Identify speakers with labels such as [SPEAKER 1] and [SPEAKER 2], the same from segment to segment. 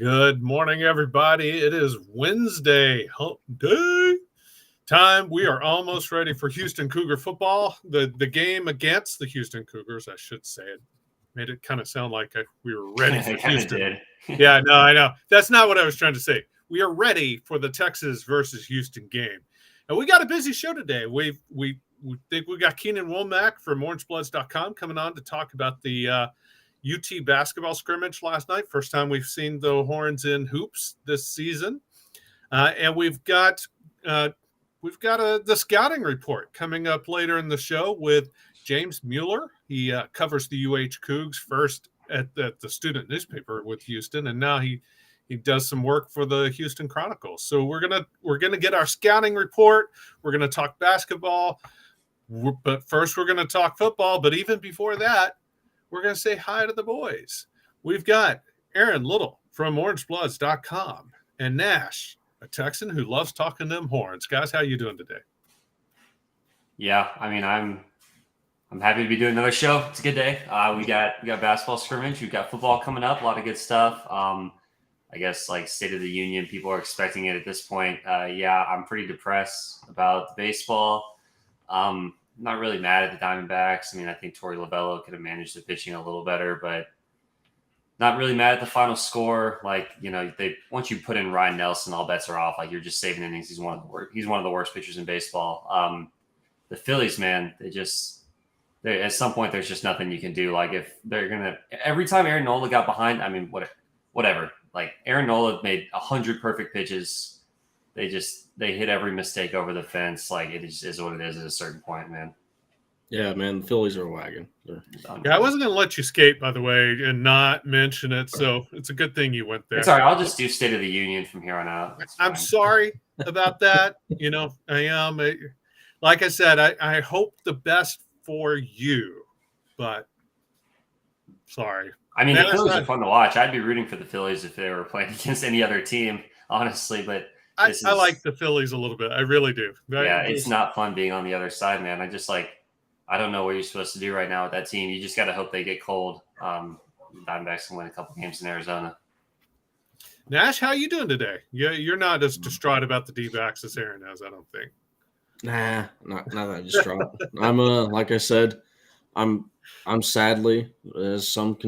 [SPEAKER 1] Good morning, everybody. It is Wednesday, hump day time. We are almost ready for Houston Cougar football. The game against the Houston Cougars, I should say it. Made it kind of sound like we were ready for Houston.
[SPEAKER 2] Did.
[SPEAKER 1] Yeah, no, I know. That's not what I was trying to say. We are ready for the Texas versus Houston game. And we got a busy show today. We think we got Keenan Womack from orangebloods.com coming on to talk about the UT basketball scrimmage last night. First time we've seen the Horns in hoops this season. And we've got the scouting report coming up later in the show with James Mueller. He covers the UH Cougs first at the student newspaper with Houston, and now he does some work for the Houston Chronicles. So we're gonna get our scouting report. We're gonna talk basketball, but first we're gonna talk football. But even before that, we're gonna say hi to the boys. We've got Aaron Little from OrangeBloods.com and Nash, a Texan who loves talking them Horns. Guys, how you doing today?
[SPEAKER 2] Yeah, I mean, I'm happy to be doing another show. It's a good day. We got basketball scrimmage. We've got football coming up. A lot of good stuff. I guess like State of the Union, people are expecting it at this point. Yeah, I'm pretty depressed about the baseball. Not really mad at the Diamondbacks. I mean, I think Torey Lovello could have managed the pitching a little better, but not really mad at the final score. Like, once you put in Ryan Nelson, all bets are off. Like, you're just saving innings. He's one of the worst pitchers in baseball. The Phillies, man, at some point there's just nothing you can do. Like, if they're gonna every time Aaron Nola got behind, I mean, whatever. Like, Aaron Nola made 100 perfect pitches. They hit every mistake over the fence. Like, it just is what it is at a certain point, man.
[SPEAKER 3] Yeah, man, the Phillies are wagging.
[SPEAKER 1] Yeah, I wasn't going to let you skate, by the way, and not mention it. So it's a good thing you went there.
[SPEAKER 2] It's all right. I'll just do State of the Union from here on out.
[SPEAKER 1] I'm sorry about that. I am. Like I said, I hope the best for you, but sorry.
[SPEAKER 2] I mean, the Phillies are fun to watch. I'd be rooting for the Phillies if they were playing against any other team, honestly. But
[SPEAKER 1] I like the Phillies a little bit. I really do.
[SPEAKER 2] Yeah, it's not fun being on the other side, man. I don't know what you're supposed to do right now with that team. You just got to hope they get cold. Diamondbacks can win a couple games in Arizona.
[SPEAKER 1] Nash, how you doing today? Yeah, you're not as distraught about the D-backs as Aaron is, I don't think.
[SPEAKER 3] Nah, not that distraught. I'm like I said, I'm sadly, as some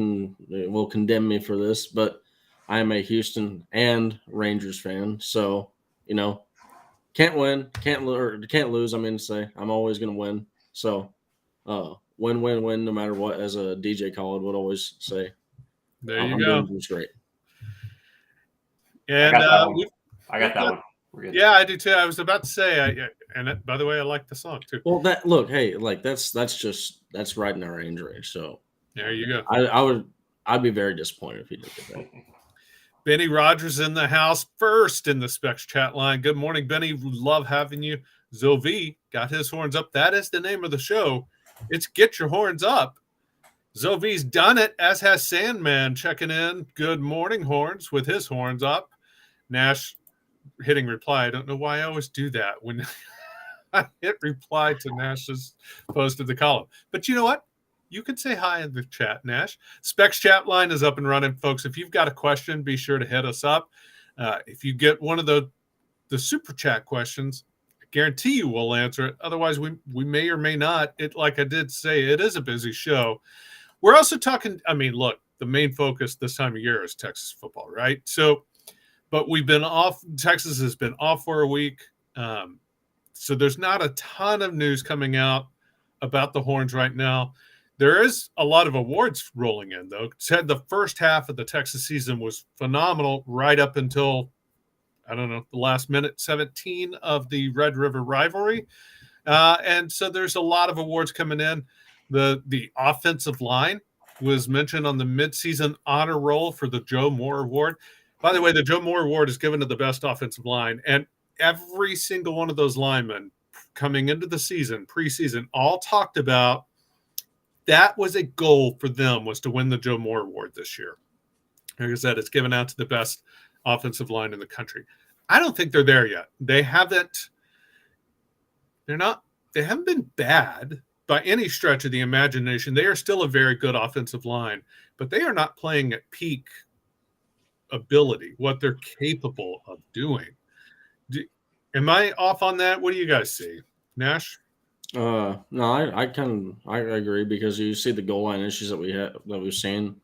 [SPEAKER 3] will condemn me for this, but I am a Houston and Rangers fan. So, can't win, can't lose. I mean to say I'm always going to win. So, win, no matter what, as a DJ Khaled would always say.
[SPEAKER 1] There you go.
[SPEAKER 3] It's great.
[SPEAKER 1] And
[SPEAKER 2] I got that one. We're good.
[SPEAKER 1] Yeah, I do too. I was about to say, by the way, I like the song too.
[SPEAKER 3] Well, that's right in our range. So
[SPEAKER 1] there you go.
[SPEAKER 3] I'd be very disappointed if he did get that.
[SPEAKER 1] Benny Rogers in the house first in the Specs chat line. Good morning, Benny. Love having you. Zovi got his horns up. That is the name of the show. It's Get Your Horns Up. Zovi's done it, as has Sandman checking in. Good morning, Horns, with his horns up. Nash hitting reply. I don't know why I always do that when I hit reply to Nash's post of the column. But you know what? You can say hi in the chat, Nash. Specs chat line is up and running, folks. If you've got a question, be sure to hit us up. If you get one of the super chat questions, I guarantee you we'll answer it. Otherwise, we may or may not. Like I did say, it is a busy show. We're also talking, look, the main focus this time of year is Texas football, right? So, but we've been off. Texas has been off for a week. So there's not a ton of news coming out about the Horns right now. There is a lot of awards rolling in, though. Said the first half of the Texas season was phenomenal right up until, the last minute 17 of the Red River rivalry. And so there's a lot of awards coming in. The offensive line was mentioned on the midseason honor roll for the Joe Moore Award. By the way, the Joe Moore Award is given to the best offensive line, and every single one of those linemen coming into the season, preseason, all talked about that was a goal for them, was to win the Joe Moore Award this year. Like I said, it's given out to the best offensive line in the country. I don't think they're there yet. They haven't been bad by any stretch of the imagination. They are still a very good offensive line, but they are not playing at peak ability, what they're capable of doing. Am I off on that? What do you guys see, Nash?
[SPEAKER 3] No, I agree, because you see the goal line issues that we've seen.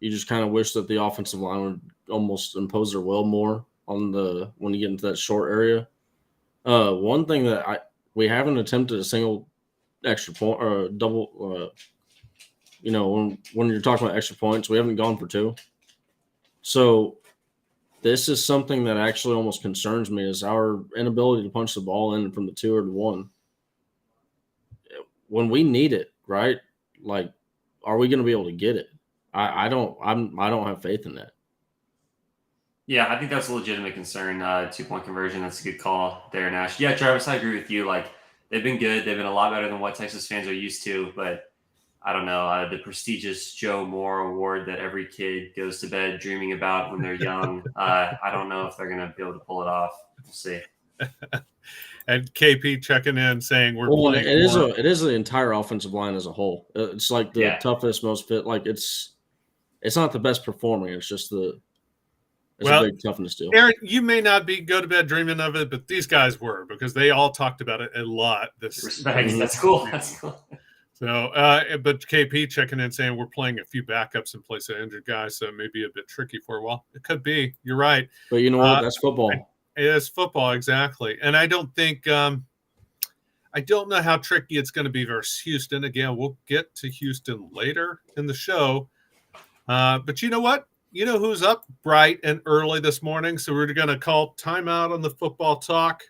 [SPEAKER 3] You just kind of wish that the offensive line would almost impose their will more on when you get into that short area. One thing that we haven't attempted a single extra point or double. When you're talking about extra points, we haven't gone for 2. So this is something that actually almost concerns me, is our inability to punch the ball in from the 2 or the 1 when we need it, right? Like, are we going to be able to get it? I don't have faith in that.
[SPEAKER 2] Yeah, I think that's a legitimate concern. 2-point conversion, that's a good call there, Nash. Yeah, Travis, I agree with you. Like, they've been good. They've been a lot better than what Texas fans are used to. But I don't know, the prestigious Joe Moore Award that every kid goes to bed dreaming about when they're young. I don't know if they're going to be able to pull it off. We'll see.
[SPEAKER 1] And KP checking in saying we're playing.
[SPEAKER 3] It is the entire offensive line as a whole. It's like the toughest, most fit. Like, it's not the best performing. It's just a big toughness deal.
[SPEAKER 1] Aaron, you may not go to bed dreaming of it, but these guys were, because they all talked about it a lot.
[SPEAKER 2] Respect. That's cool. That's cool.
[SPEAKER 1] So, but KP checking in saying we're playing a few backups in place of injured guys, so it may be a bit tricky for a while. It could be. You're right.
[SPEAKER 3] But you know what? That's football.
[SPEAKER 1] It is football, exactly. And I don't think I don't know how tricky it's going to be versus Houston. Again, we'll get to Houston later in the show. But you know what? You know who's up bright and early this morning? So we're going to call timeout on the football talk.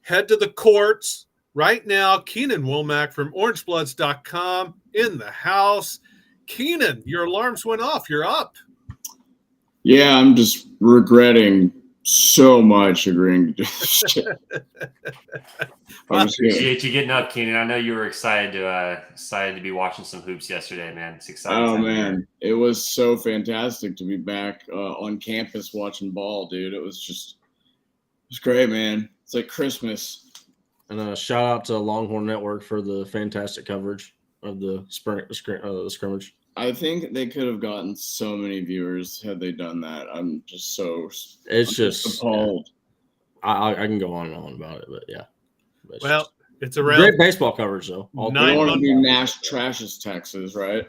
[SPEAKER 1] Head to the courts right now. Keenan Womack from orangebloods.com in the house. Keenan, your alarms went off. You're up.
[SPEAKER 4] Yeah, I'm just regretting so much agreeing to do this shit.
[SPEAKER 2] I appreciate you getting up, Keenan. I know you were excited to be watching some hoops yesterday, man. It's exciting.
[SPEAKER 4] Oh man, it was so fantastic to be back on campus watching ball, dude. It was great, man. It's like Christmas.
[SPEAKER 3] And shout out to Longhorn Network for the fantastic coverage of the scrimmage.
[SPEAKER 4] I think they could have gotten so many viewers had they done that. I'm just appalled.
[SPEAKER 3] I can go on and on about it, but yeah.
[SPEAKER 1] It's around
[SPEAKER 3] great baseball coverage though.
[SPEAKER 4] You don't want to be Nash trashes Texas, right?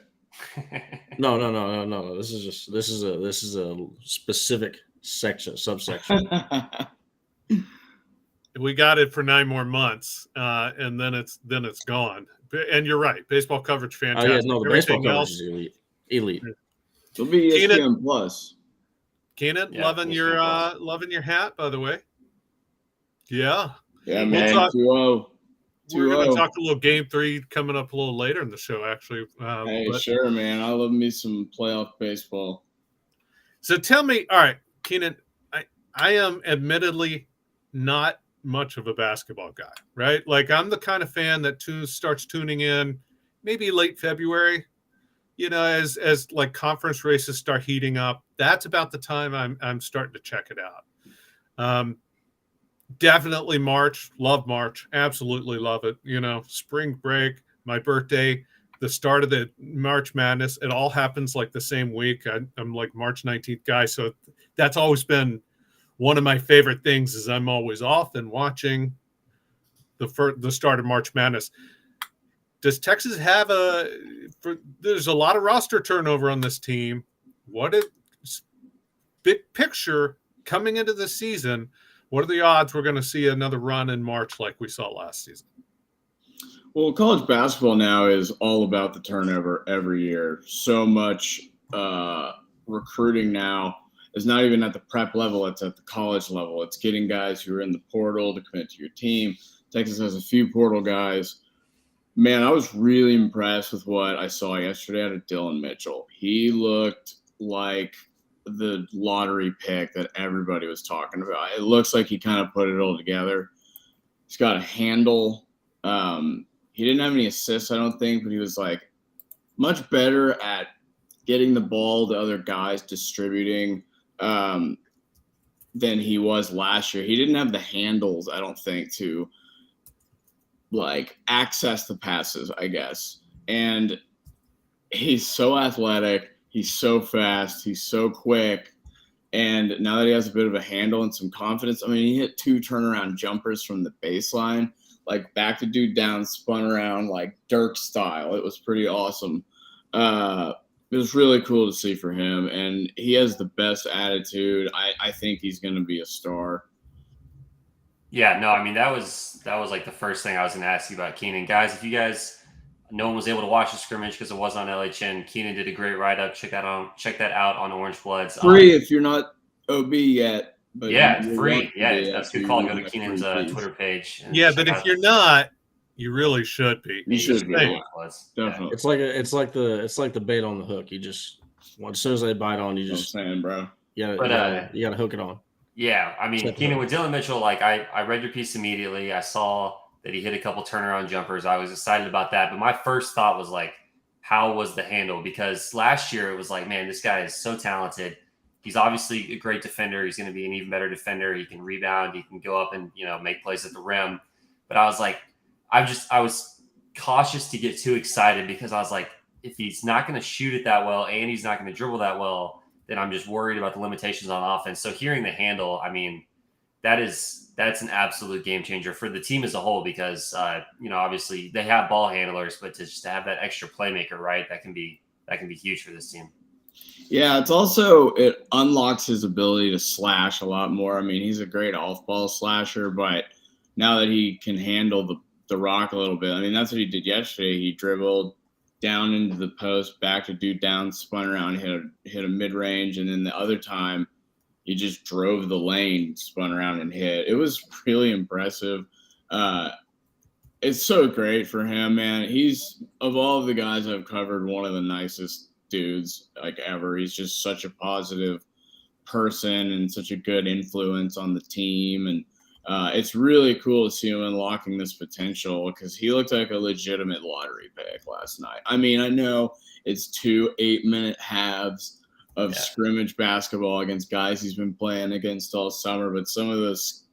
[SPEAKER 3] No. This is a specific subsection.
[SPEAKER 1] We got it for 9 more months, and then it's gone. And you're right, baseball coverage fantastic.
[SPEAKER 3] The baseball coverage is elite.
[SPEAKER 4] It'll be ESPN Plus.
[SPEAKER 1] Keenan, loving your hat, by the way. Yeah.
[SPEAKER 4] Yeah, man. 2-0.
[SPEAKER 1] We're going to talk a little Game 3 coming up a little later in the show, actually.
[SPEAKER 4] Sure, man. I love me some playoff baseball.
[SPEAKER 1] So tell me, all right, Keenan, I am admittedly not much of a basketball guy, right? Like, I'm the kind of fan that starts tuning in maybe late February, as like conference races start heating up. That's about the time I'm starting to check it out. Definitely March. Love March. Absolutely love it. Spring break, my birthday, the start of the March Madness. It all happens like the same week. I'm like March 19th guy. So that's always been one of my favorite things, is I'm always off and watching the start of March Madness. Does Texas have there's a lot of roster turnover on this team. What is big picture coming into the season? What are the odds we're going to see another run in March like we saw last season?
[SPEAKER 4] Well, college basketball now is all about the turnover every year. So much recruiting now is not even at the prep level. It's at the college level. It's getting guys who are in the portal to commit to your team. Texas has a few portal guys. Man, I was really impressed with what I saw yesterday out of Dylan Mitchell. He looked like the lottery pick that everybody was talking about. It looks like he kind of put it all together. He's got a handle. He didn't have any assists, I don't think, but he was like much better at getting the ball to other guys, distributing than he was last year. He didn't have the handles, I don't think, to like access the passes, I guess. And he's so athletic. He's so fast. He's so quick. And now that he has a bit of a handle and some confidence, I mean, he hit 2 turnaround jumpers from the baseline, like back to dude down, spun around like Dirk style. It was pretty awesome. It was really cool to see for him, and he has the best attitude. I think he's going to be a star.
[SPEAKER 2] Yeah, no, I mean that was like the first thing I was going to ask you about Keenan. Guys, if you guys, no one was able to watch the scrimmage because it wasn't on LHN, Keenan did a great write up. Check that out on Orange Bloods.
[SPEAKER 4] Free if you're not OB yet. But
[SPEAKER 2] yeah,
[SPEAKER 4] you
[SPEAKER 2] free.
[SPEAKER 4] want to
[SPEAKER 2] Yeah,
[SPEAKER 4] be
[SPEAKER 2] that's a
[SPEAKER 4] after
[SPEAKER 2] good
[SPEAKER 4] you
[SPEAKER 2] call.
[SPEAKER 4] want
[SPEAKER 2] Go to
[SPEAKER 4] that
[SPEAKER 2] Keenan's
[SPEAKER 4] free piece.
[SPEAKER 2] Twitter page. And
[SPEAKER 1] Yeah, but
[SPEAKER 2] check
[SPEAKER 1] if
[SPEAKER 2] out-
[SPEAKER 1] you're not, you really should be.
[SPEAKER 4] You should be.
[SPEAKER 1] Hey,
[SPEAKER 4] Definitely.
[SPEAKER 3] It's like the bait on the hook. You just as soon as they bite on, you
[SPEAKER 4] You know what I'm
[SPEAKER 3] just
[SPEAKER 4] saying, bro.
[SPEAKER 3] you
[SPEAKER 2] But,
[SPEAKER 3] gotta hook it on.
[SPEAKER 2] Yeah, I mean,
[SPEAKER 3] Check it
[SPEAKER 2] Keenan
[SPEAKER 3] out.
[SPEAKER 2] with Dylan Mitchell, like I read your piece immediately. I saw that he hit a couple turnaround jumpers. I was excited about that. But my first thought was like, how was the handle? Because last year it was like, man, this guy is so talented. He's obviously a great defender. He's going to be an even better defender. He can rebound. He can go up and, make plays at the rim. But I was like, I was cautious to get too excited because I was like, if he's not going to shoot it that well and he's not going to dribble that well, then I'm just worried about the limitations on offense. So hearing the handle, I mean, that's an absolute game changer for the team as a whole because obviously they have ball handlers, but to have that extra playmaker, right? That can be huge for this team.
[SPEAKER 4] Yeah, it unlocks his ability to slash a lot more. I mean, he's a great off-ball slasher, but now that he can handle the rock a little bit, I mean, that's what he did yesterday. He dribbled down into the post, back to dude down, spun around, hit a mid-range, and then the other time he just drove the lane, spun around and hit. It was really impressive. It's so great for him, man. He's, of all of the guys I've covered, one of the nicest dudes like ever. He's just such a positive person and such a good influence on the team. And it's really cool to see him unlocking this potential because he looked like a legitimate lottery pick last night. I mean, I know it's 2 8-minute halves of scrimmage basketball against guys he's been playing against all summer, but some of those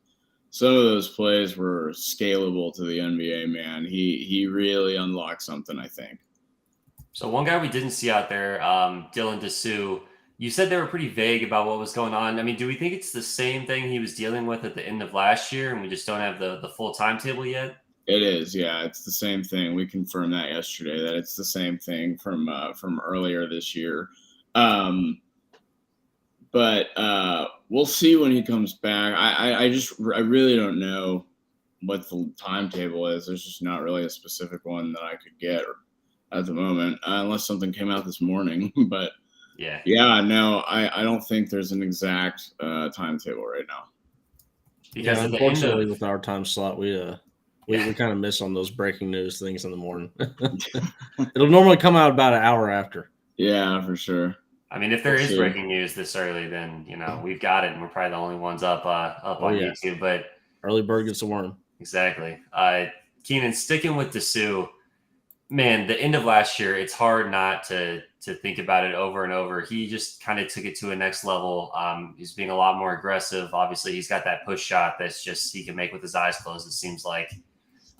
[SPEAKER 4] plays were scalable to the NBA, man. He really unlocked something, I think.
[SPEAKER 2] So one guy we didn't see out there, Dylan Dessou, you said they were pretty vague about what was going on. I mean, do we think it's the same thing he was dealing with at the end of last year and we just don't have the full timetable yet?
[SPEAKER 4] It is, yeah. It's the same thing. We confirmed that yesterday, that it's the same thing from earlier this year. But we'll see when he comes back. I really don't know what the timetable is. There's just not really a specific one that I could get at the moment, unless something came out this morning. But no, I don't think there's an exact timetable right now.
[SPEAKER 2] Because
[SPEAKER 3] unfortunately, with our time slot, we kind of miss on those breaking news things in the morning. It'll normally come out about an hour after.
[SPEAKER 4] Yeah, for sure.
[SPEAKER 2] I mean, if there is breaking news this early, then we've got it, and we're probably the only ones up on YouTube. But
[SPEAKER 3] early bird gets the worm.
[SPEAKER 2] Exactly. Keenan, sticking with Dessou, man, the end of last year, it's hard not to think about it over and over. He just kind of took it to a next level. He's being a lot more aggressive. Obviously, he's got that push shot that's just he can make with his eyes closed. It seems like,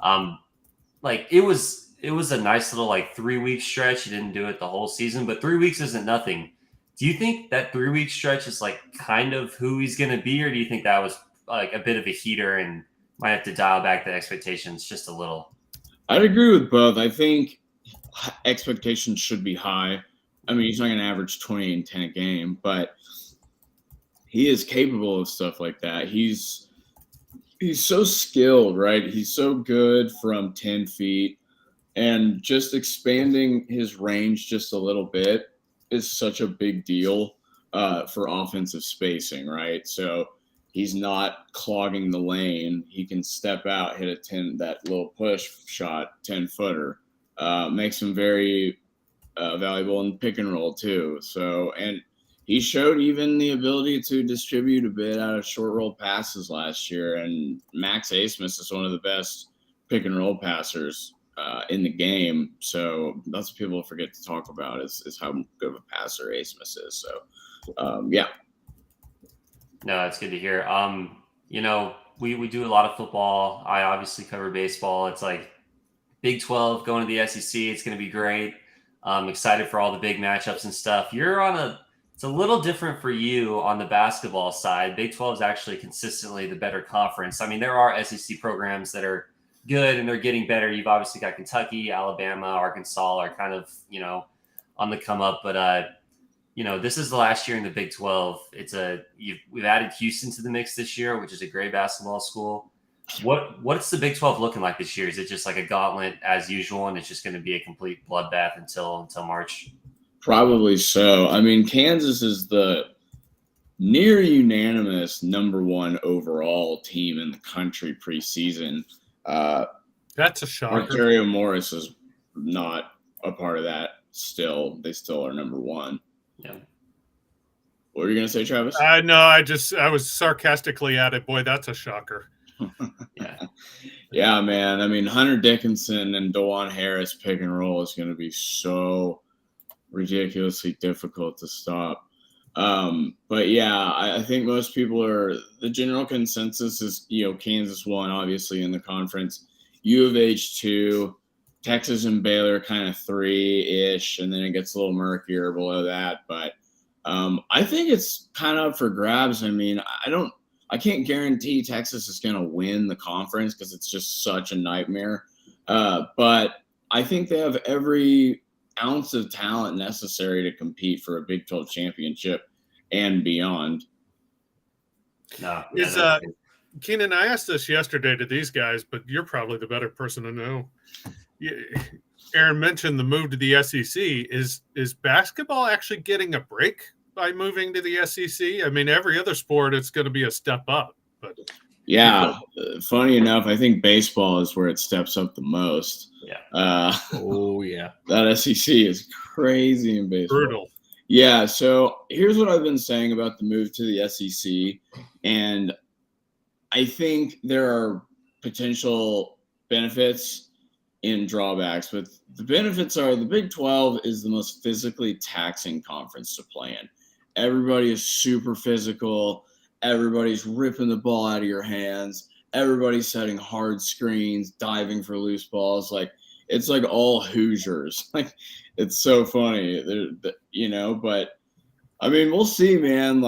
[SPEAKER 2] it was a nice little 3-week stretch. He didn't do it the whole season, but 3 weeks isn't nothing. Do you think that 3-week stretch is kind of who he's going to be, or do you think that was a bit of a heater and might have to dial back the expectations just a little?
[SPEAKER 4] I'd agree with both. I think expectations should be high. I mean, he's not going to average 20 and 10 a game, but he is capable of stuff like that. He's so skilled, right? He's so good from 10 feet, and just expanding his range just a little bit is such a big deal for offensive spacing, right? So he's not clogging the lane. He can step out, hit that little push shot, 10-footer. Makes him very valuable in pick and roll too. So, and he showed even the ability to distribute a bit out of short roll passes last year. And Max Asmus is one of the best pick and roll passers in the game. So that's what people forget to talk about is how good of a passer Asmus is. So, yeah.
[SPEAKER 2] No, that's good to hear. We do a lot of football. I obviously cover baseball. It's Big 12 going to the SEC. It's going to be great. I'm excited for all the big matchups and stuff. You're on It's a little different for you on the basketball side. Big 12 is actually consistently the better conference. I mean, there are SEC programs that are good and they're getting better. You've obviously got Kentucky, Alabama, Arkansas are kind of, on the come up. But, this is the last year in the Big 12. We've added Houston to the mix this year, which is a great basketball school. What's the Big 12 looking like this year? Is it just like a gauntlet as usual, and it's just going to be a complete bloodbath until March?
[SPEAKER 4] Probably so. I mean, Kansas is the near unanimous number one overall team in the country preseason.
[SPEAKER 1] That's a shocker.
[SPEAKER 4] Arterio Morris is not a part of that still. They still are number one.
[SPEAKER 2] Yeah.
[SPEAKER 4] What were you going to say, Travis?
[SPEAKER 1] No, I was sarcastically at it. Boy, that's a shocker.
[SPEAKER 2] Yeah.
[SPEAKER 4] Yeah, man. I mean, Hunter Dickinson and DeJuan Harris pick and roll is going to be so ridiculously difficult to stop. But yeah, I think most people the general consensus is, Kansas 1, obviously, in the conference, U of H 2, Texas and Baylor kind of 3-ish, and then it gets a little murkier below that. But I think it's kind of up for grabs. I mean, I can't guarantee Texas is going to win the conference because it's just such a nightmare. But I think they have every ounce of talent necessary to compete for a Big 12 championship and beyond.
[SPEAKER 1] Keenan, I asked this yesterday to these guys, but you're probably the better person to know. Aaron mentioned the move to the SEC. Is basketball actually getting a break by moving to the SEC? I mean, every other sport, it's going to be a step up. But
[SPEAKER 4] yeah, funny enough, I think baseball is where it steps up the most.
[SPEAKER 2] Yeah.
[SPEAKER 3] Oh, yeah.
[SPEAKER 4] That SEC is crazy in baseball.
[SPEAKER 1] Brutal.
[SPEAKER 4] Yeah, so here's what I've been saying about the move to the SEC, and I think there are potential benefits and drawbacks, but the benefits are the Big 12 is the most physically taxing conference to play in. Everybody is super physical. Everybody's ripping the ball out of your hands. Everybody's setting hard screens, diving for loose balls. It's like all Hoosiers. It's so funny, but I mean, we'll see, man.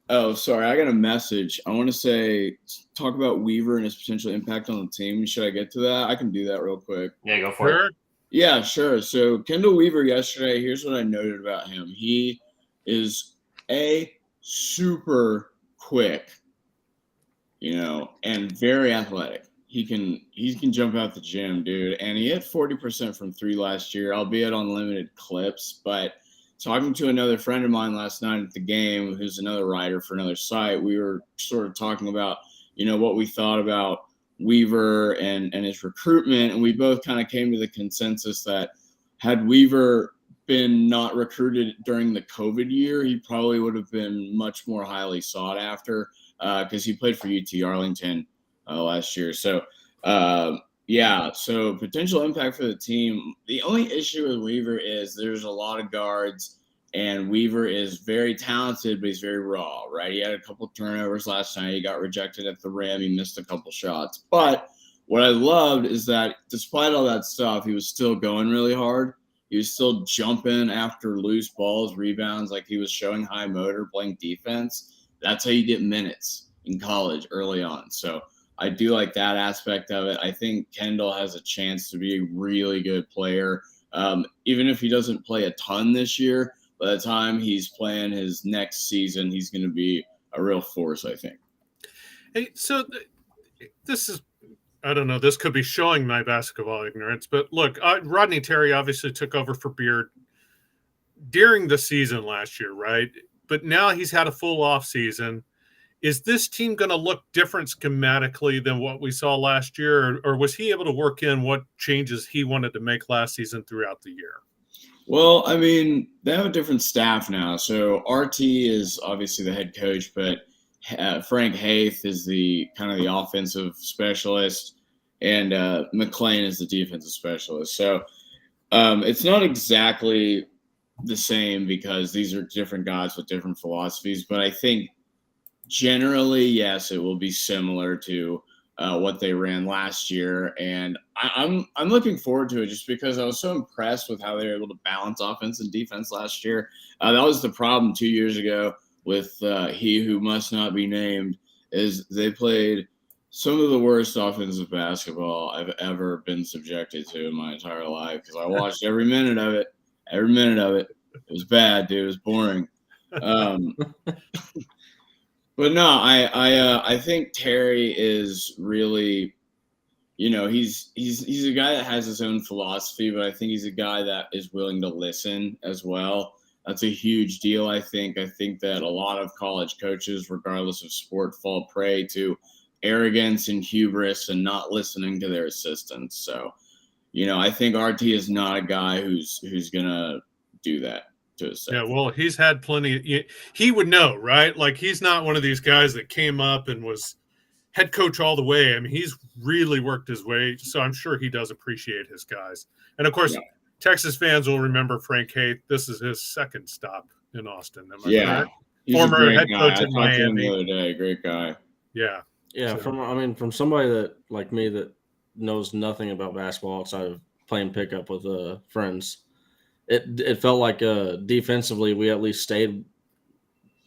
[SPEAKER 4] Oh, sorry, I got a message. I want to talk about Weaver and his potential impact on the team. Should I get to that? I can do that real quick.
[SPEAKER 2] Yeah, go for it.
[SPEAKER 4] Yeah, sure. So Kendall Weaver yesterday, here's what I noted about him. He is super quick, and very athletic. He can jump out the gym, dude. And he hit 40% from 3 last year, albeit on limited clips. But talking to another friend of mine last night at the game, who's another writer for another site, we were sort of talking about, what we thought about Weaver and his recruitment. And we both kind of came to the consensus that had Weaver been not recruited during the COVID year, he probably would have been much more highly sought after because he played for UT Arlington last year. So, so potential impact for the team. The only issue with Weaver is there's a lot of guards, and Weaver is very talented, but he's very raw, right? He had a couple turnovers last night. He got rejected at the rim. He missed a couple shots. But what I loved is that despite all that stuff, he was still going really hard. He was still jumping after loose balls, rebounds, he was showing high motor, playing defense. That's how you get minutes in college early on. So I do like that aspect of it. I think Kendall has a chance to be a really good player. Even if he doesn't play a ton this year, by the time he's playing his next season, he's going to be a real force, I think.
[SPEAKER 1] Hey, so this is, I don't know, this could be showing my basketball ignorance, but look, Rodney Terry obviously took over for Beard during the season last year, right? But now he's had a full off season. Is this team going to look different schematically than what we saw last year, or was he able to work in what changes he wanted to make last season throughout the year?
[SPEAKER 4] Well, I mean, they have a different staff now. So RT is obviously the head coach, but Frank Haith is the kind of the offensive specialist, and McClain is the defensive specialist. So it's not exactly the same because these are different guys with different philosophies, but I think generally, yes, it will be similar to what they ran last year, and I'm looking forward to it just because I was so impressed with how they were able to balance offense and defense last year. That was the problem 2 years ago with he who must not be named, is they played some of the worst offensive basketball I've ever been subjected to in my entire life, because I watched every minute of it. Every minute of it. It was bad, dude. It was boring. But no, I think Terry is really, he's a guy that has his own philosophy, but I think he's a guy that is willing to listen as well. That's a huge deal, I think. I think that a lot of college coaches, regardless of sport, fall prey to arrogance and hubris and not listening to their assistants. So, I think RT is not a guy who's gonna do that to his self.
[SPEAKER 1] Yeah, well, he's had plenty. He would know, right? Like, he's not one of these guys that came up and was head coach all the way. I mean, he's really worked his way, so I'm sure he does appreciate his guys. And of course, Texas fans will remember Frank Haight. This is his second stop in Austin. Am I correct?
[SPEAKER 4] He's
[SPEAKER 1] Former
[SPEAKER 4] a great
[SPEAKER 1] head
[SPEAKER 4] guy.
[SPEAKER 1] coach
[SPEAKER 4] I
[SPEAKER 1] in
[SPEAKER 4] talked to him
[SPEAKER 1] Miami.
[SPEAKER 4] the other day. Great guy.
[SPEAKER 1] Yeah.
[SPEAKER 3] Yeah,
[SPEAKER 1] So-
[SPEAKER 3] from somebody that like me that knows nothing about basketball outside of playing pickup with friends, it felt like defensively we at least stayed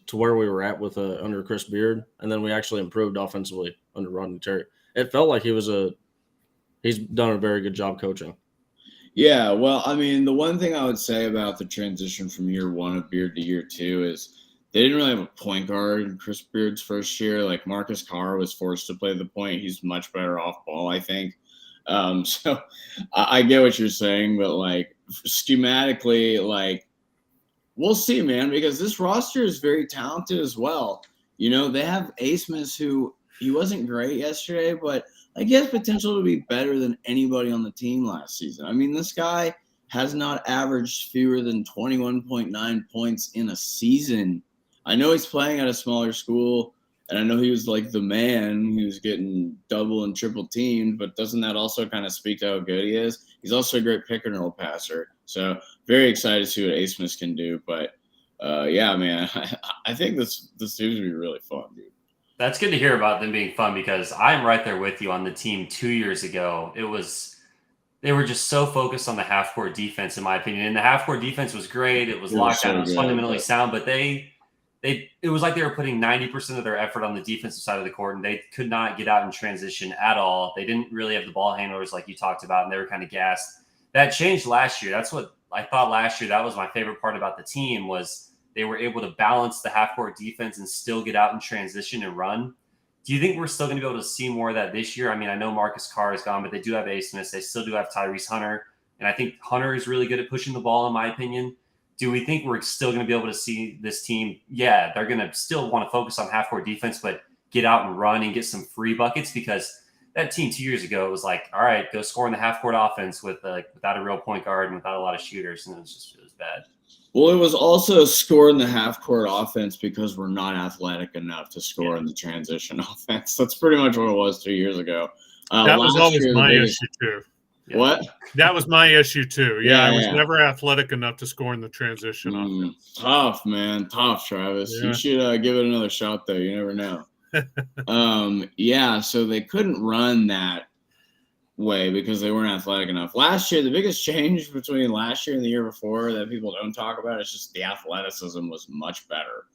[SPEAKER 3] to where we were at with under Chris Beard, and then we actually improved offensively under Rodney Terry. It felt like he's done a very good job coaching.
[SPEAKER 4] Yeah, well, I mean, the one thing I would say about the transition from year one of Beard to year two is they didn't really have a point guard in Chris Beard's first year. Like, Marcus Carr was forced to play the point. He's much better off ball, I think. So I get what you're saying, but like schematically, like, we'll see, man, because this roster is very talented as well. They have Asmus, who he wasn't great yesterday, but like, he has potential to be better than anybody on the team last season. I mean, this guy has not averaged fewer than 21.9 points in a season. I know he's playing at a smaller school, and I know he was like the man. He was getting double and triple teamed, but doesn't that also kind of speak to how good he is? He's also a great pick and roll passer. So very excited to see what Asmus can do. But yeah, man, I think this seems to be really fun, dude.
[SPEAKER 2] That's good to hear about them being fun, because I'm right there with you on the team 2 years ago. They were just so focused on the half court defense, in my opinion. And the half court defense was great. It was locked down. It was fundamentally sound, but it was like they were putting 90% of their effort on the defensive side of the court, and they could not get out in transition at all. They didn't really have the ball handlers like you talked about, and they were kind of gassed. That changed last year. That's what I thought last year. That was my favorite part about the team, was they were able to balance the half-court defense and still get out in transition and run. Do you think we're still going to be able to see more of that this year? I mean, I know Marcus Carr is gone, but they do have Asmus. They still do have Tyrese Hunter. And I think Hunter is really good at pushing the ball, in my opinion. Do we think we're still going to be able to see this team? Yeah, they're going to still want to focus on half-court defense, but get out and run and get some free buckets, because that team 2 years ago, it was like, all right, go score in the half-court offense without a real point guard and without a lot of shooters, and it was bad.
[SPEAKER 4] Well, it was also score in the half-court offense because we're not athletic enough to score in the transition offense. That's pretty much what it was 2 years ago.
[SPEAKER 1] That was always my issue, too.
[SPEAKER 2] Yeah.
[SPEAKER 4] What?
[SPEAKER 1] That was my issue, too. Yeah, I was
[SPEAKER 4] yeah.
[SPEAKER 1] never athletic enough to score in the transition offense.
[SPEAKER 4] Tough, man. Tough, Travis.
[SPEAKER 1] Yeah.
[SPEAKER 4] You should give it another shot, though. You never know. Yeah, so they couldn't run that way because they weren't athletic enough. Last year, the biggest change between last year and the year before that people don't talk about is just the athleticism was much better.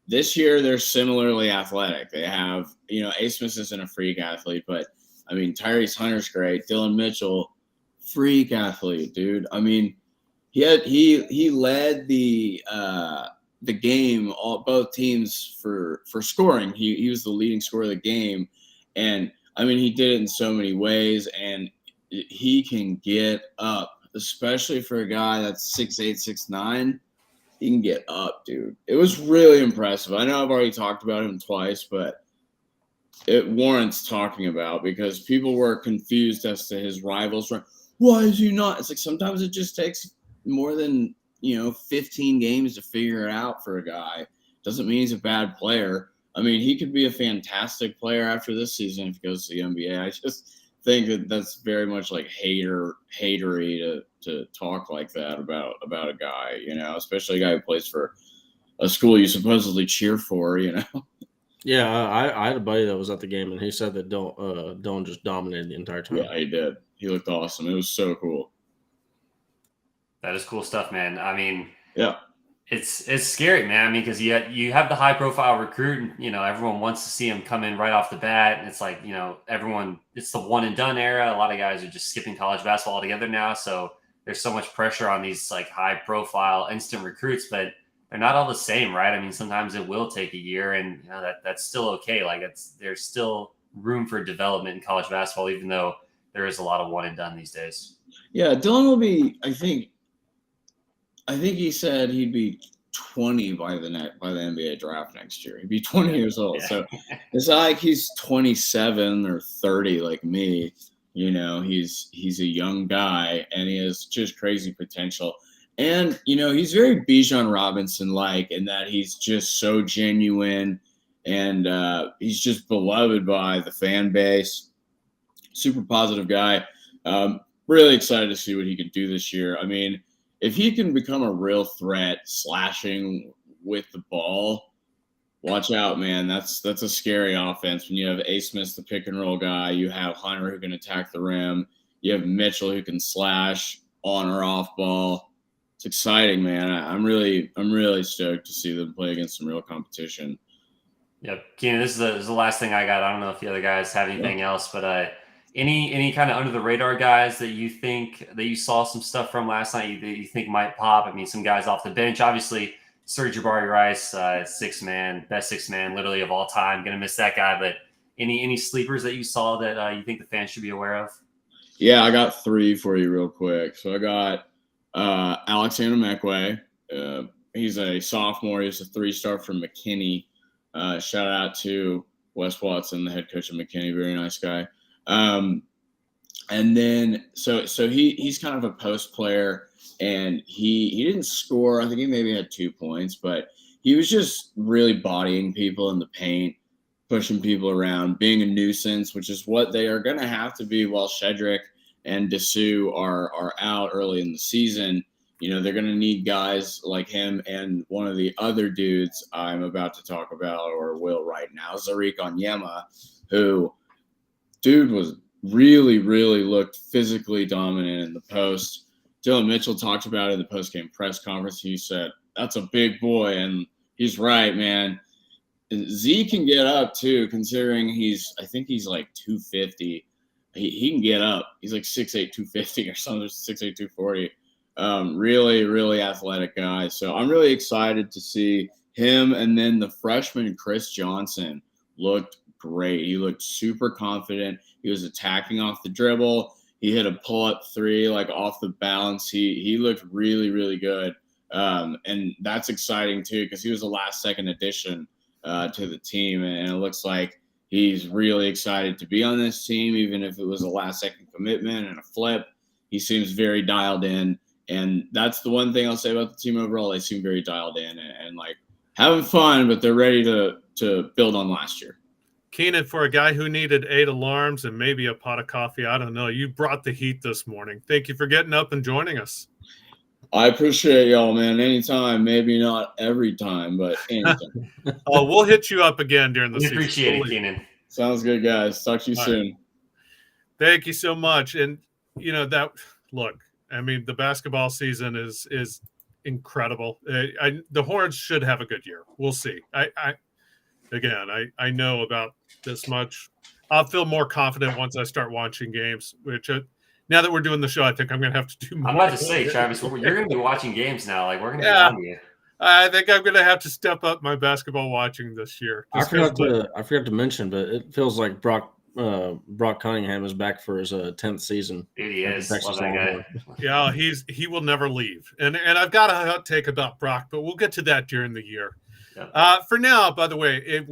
[SPEAKER 4] This year, they're similarly athletic. They have, Asmus isn't a freak athlete, but I mean, Tyrese Hunter's great. Dylan Mitchell, freak athlete, dude. I mean, he led the game, both teams for scoring. He was the leading scorer of the game, and I mean, he did it in so many ways, and he can get up, especially for a guy that's 6'8", 6'9". He can get up, dude. It was really impressive. I know I've already talked about him twice, but it warrants talking about because people were confused as to his rivals. Why is he not? It's like sometimes it just takes more than 15 games to figure it out for a guy. Doesn't mean he's a bad player. I mean, he could be a fantastic player after this season if he goes to the NBA. I just think that that's very much like hatery to talk like that about a guy, especially a guy who plays for a school you supposedly cheer for,
[SPEAKER 3] Yeah, I had a buddy that was at the game, and he said that Dylan just dominated the entire time.
[SPEAKER 4] Yeah, he did. He looked awesome. It was so cool.
[SPEAKER 2] That is cool stuff, man. I mean,
[SPEAKER 4] Yeah.
[SPEAKER 2] it's scary, man. I mean, because you have the high profile recruit, and everyone wants to see him come in right off the bat. And it's like everyone. It's the one and done era. A lot of guys are just skipping college basketball altogether now. So there's so much pressure on these like high profile instant recruits, but they're not all the same, right? I mean, sometimes it will take a year, and that's still okay. Like there's still room for development in college basketball, even though there is a lot of one and done these days.
[SPEAKER 4] Yeah, Dylan will be. I think he said he'd be 20 by the NBA draft next year. He'd be 20 years old.
[SPEAKER 2] Yeah.
[SPEAKER 4] So it's not like he's 27 or 30 like me. He's a young guy, and he has just crazy potential. And, he's very Bijan Robinson-like in that he's just so genuine, and he's just beloved by the fan base. Super positive guy. Really excited to see what he can do this year. I mean, if he can become a real threat slashing with the ball, watch out, man. That's a scary offense. When you have A. Smith, the pick and roll guy, you have Hunter who can attack the rim, you have Mitchell who can slash on or off ball. It's exciting, man. I'm really stoked to see them play against some real competition.
[SPEAKER 2] Yep, Keenan, this is the last thing I got. I don't know if the other guys have anything else, but any kind of under the radar guys that you think that you saw some stuff from last night that you think might pop? I mean, some guys off the bench, obviously. Serge Jabari Rice, best six man, literally of all time. Gonna miss that guy, but any sleepers that you saw that you think the fans should be aware of?
[SPEAKER 4] Yeah, I got 3 for you real quick. So I got Alexander Mekwe. He's a sophomore. He's a 3-star from McKinney. Shout out to Wes Watson, the head coach of McKinney. Very nice guy. And then so he's kind of a post player, and he didn't score. I think he maybe had 2 points, but he was just really bodying people in the paint, pushing people around, being a nuisance, which is what they are going to have to be while Shedrick and Dessou are out early in the season. They're going to need guys like him and one of the other dudes I'm about to talk about, or will right now, Zarik Onyema, who dude was really, really looked physically dominant in the post. Dylan Mitchell talked about it in the post-game press conference. He said, that's a big boy, and he's right, man. Z can get up, too, considering I think he's like 250. He can get up. He's like 6'8", 250 or something, 6'8", 240. Really, really athletic guy. So I'm really excited to see him. And then the freshman, Chris Johnson, looked great. He looked super confident. He was attacking off the dribble. He hit a pull-up 3, like off the bounce. He looked really, really good. And that's exciting too, because he was a last-second addition to the team. And it looks like he's really excited to be on this team, even if it was a last-second commitment and a flip. He seems very dialed in. And that's the one thing I'll say about the team overall. They seem very dialed in and like having fun, but they're ready to build on last year.
[SPEAKER 1] Keenan, for a guy who needed 8 alarms and maybe a pot of coffee, I don't know, you brought the heat this morning. Thank you for getting up and joining us.
[SPEAKER 4] I appreciate y'all, man. Anytime, maybe not every time, but anytime.
[SPEAKER 1] We'll hit you up again during the season.
[SPEAKER 2] Appreciate it, Keenan.
[SPEAKER 4] Sounds good, guys. Talk to you soon.
[SPEAKER 1] Right. Thank you so much. And I mean, the basketball season is incredible. The Horns should have a good year. We'll see. I know about this much. I'll feel more confident once I start watching games, which now that we're doing the show, I think I'm going to have to do more.
[SPEAKER 2] I'm about to say, Travis, you're going to be watching games now. Like, we're going to be on you.
[SPEAKER 1] I think I'm going to have to step up my basketball watching this year.
[SPEAKER 3] I forgot to mention, but it feels like Brock Cunningham is back for his 10th season.
[SPEAKER 2] Dude, he is.
[SPEAKER 3] Texas Longhorns.
[SPEAKER 1] Yeah, he will never leave. And I've got a hot take about Brock, but we'll get to that during the year. Yep. For now, by the way,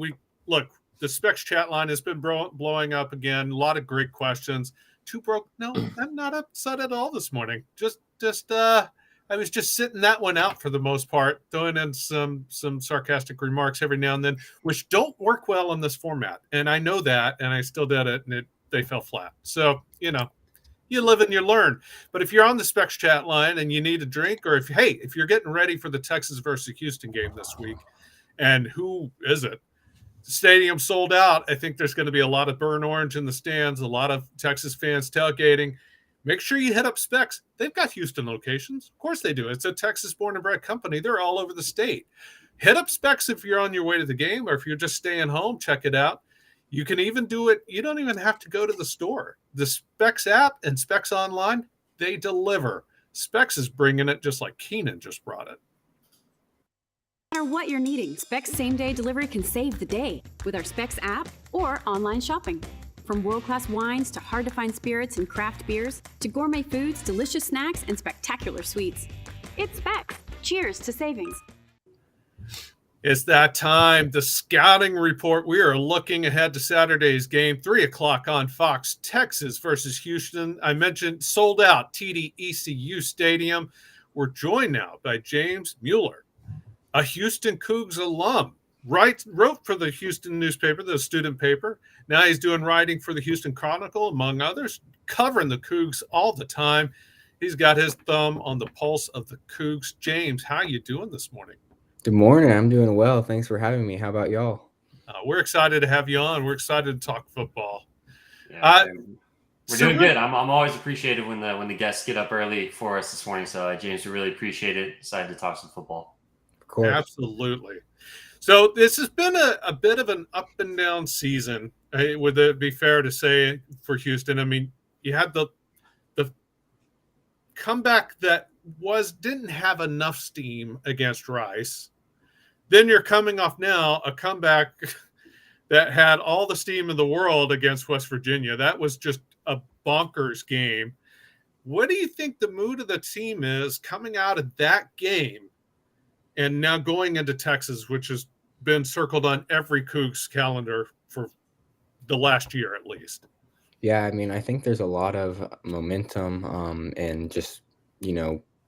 [SPEAKER 1] the Specs chat line has been blowing up again. A lot of great questions. Too broke? No, I'm not upset at all this morning. Just I was just sitting that one out for the most part, throwing in some sarcastic remarks every now and then, which don't work well in this format. And I know that, and I still did it, and they fell flat. So, you live and you learn. But if you're on the Specs chat line and you need a drink, or if you're getting ready for the Texas versus Houston game this week, and who is it? stadium sold out. I think there's going to be a lot of burnt orange in the stands, a lot of Texas fans tailgating. Make sure you hit up Specs. They've got Houston locations. Of course they do. It's a Texas born and bred company. They're all over the state. Hit up Specs if you're on your way to the game, or if you're just staying home, check it out. You can even do it. You don't even have to go to the store. The Specs app and Specs Online, they deliver. Specs is bringing it just like Keenan just brought it.
[SPEAKER 5] No matter what you're needing, Specs same-day delivery can save the day with our Specs app or online shopping. From world-class wines to hard-to-find spirits and craft beers to gourmet foods, delicious snacks, and spectacular sweets. It's Specs. Cheers to savings.
[SPEAKER 1] It's that time, the scouting report. We are looking ahead to Saturday's game, 3 o'clock on Fox, Texas versus Houston. I mentioned sold out TD ECU Stadium. We're joined now by James Mueller, a Houston Cougs alum, wrote for the Houston newspaper, the student paper. Now he's doing writing for the Houston Chronicle, among others, covering the Cougs all the time. He's got his thumb on the pulse of the Cougs. James, how you doing this morning?
[SPEAKER 6] Good morning. I'm doing well. Thanks for having me. How about y'all?
[SPEAKER 1] We're excited to have you on. We're excited to talk football.
[SPEAKER 2] Yeah, we're doing good. I'm always appreciative when the guests get up early for us this morning. So James, we really appreciate it. Decided to talk some football.
[SPEAKER 6] Of course.
[SPEAKER 1] Absolutely. So this has been a bit of an up and down season. Would it be fair to say for Houston? I mean, you had the comeback that didn't have enough steam against Rice. Then you're coming off now a comeback that had all the steam in the world against West Virginia. That was just a bonkers game. What do you think the mood of the team is coming out of that game and now going into Texas, which has been circled on every Cougs calendar for the last year at least?
[SPEAKER 6] Yeah, I mean, I think there's a lot of momentum and just,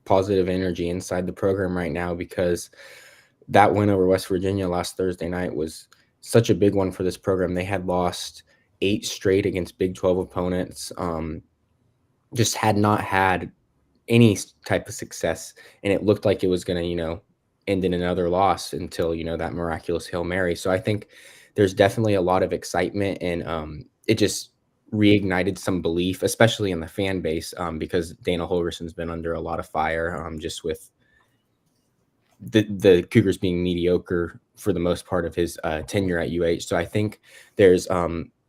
[SPEAKER 6] positive energy inside the program right now, because that win over West Virginia last Thursday night was such a big one for this program. They had lost 8 straight against Big 12 opponents, just had not had any type of success, and it looked like it was going to, end in another loss until, that miraculous Hail Mary. So I think there's definitely a lot of excitement, and it just reignited some belief, especially in the fan base, because Dana Holgerson's been under a lot of fire, just with the Cougars being mediocre for the most part of his tenure at UH. So I think there's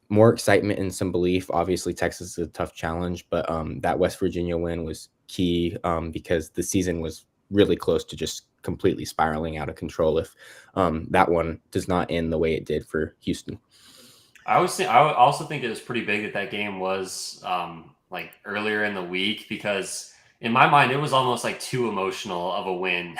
[SPEAKER 6] more excitement and some belief. Obviously, Texas is a tough challenge, but that West Virginia win was key because the season was really close to just completely spiraling out of control if that one does not end the way it did for Houston.
[SPEAKER 2] I also think it was pretty big that game was like earlier in the week, because in my mind, it was almost like too emotional of a win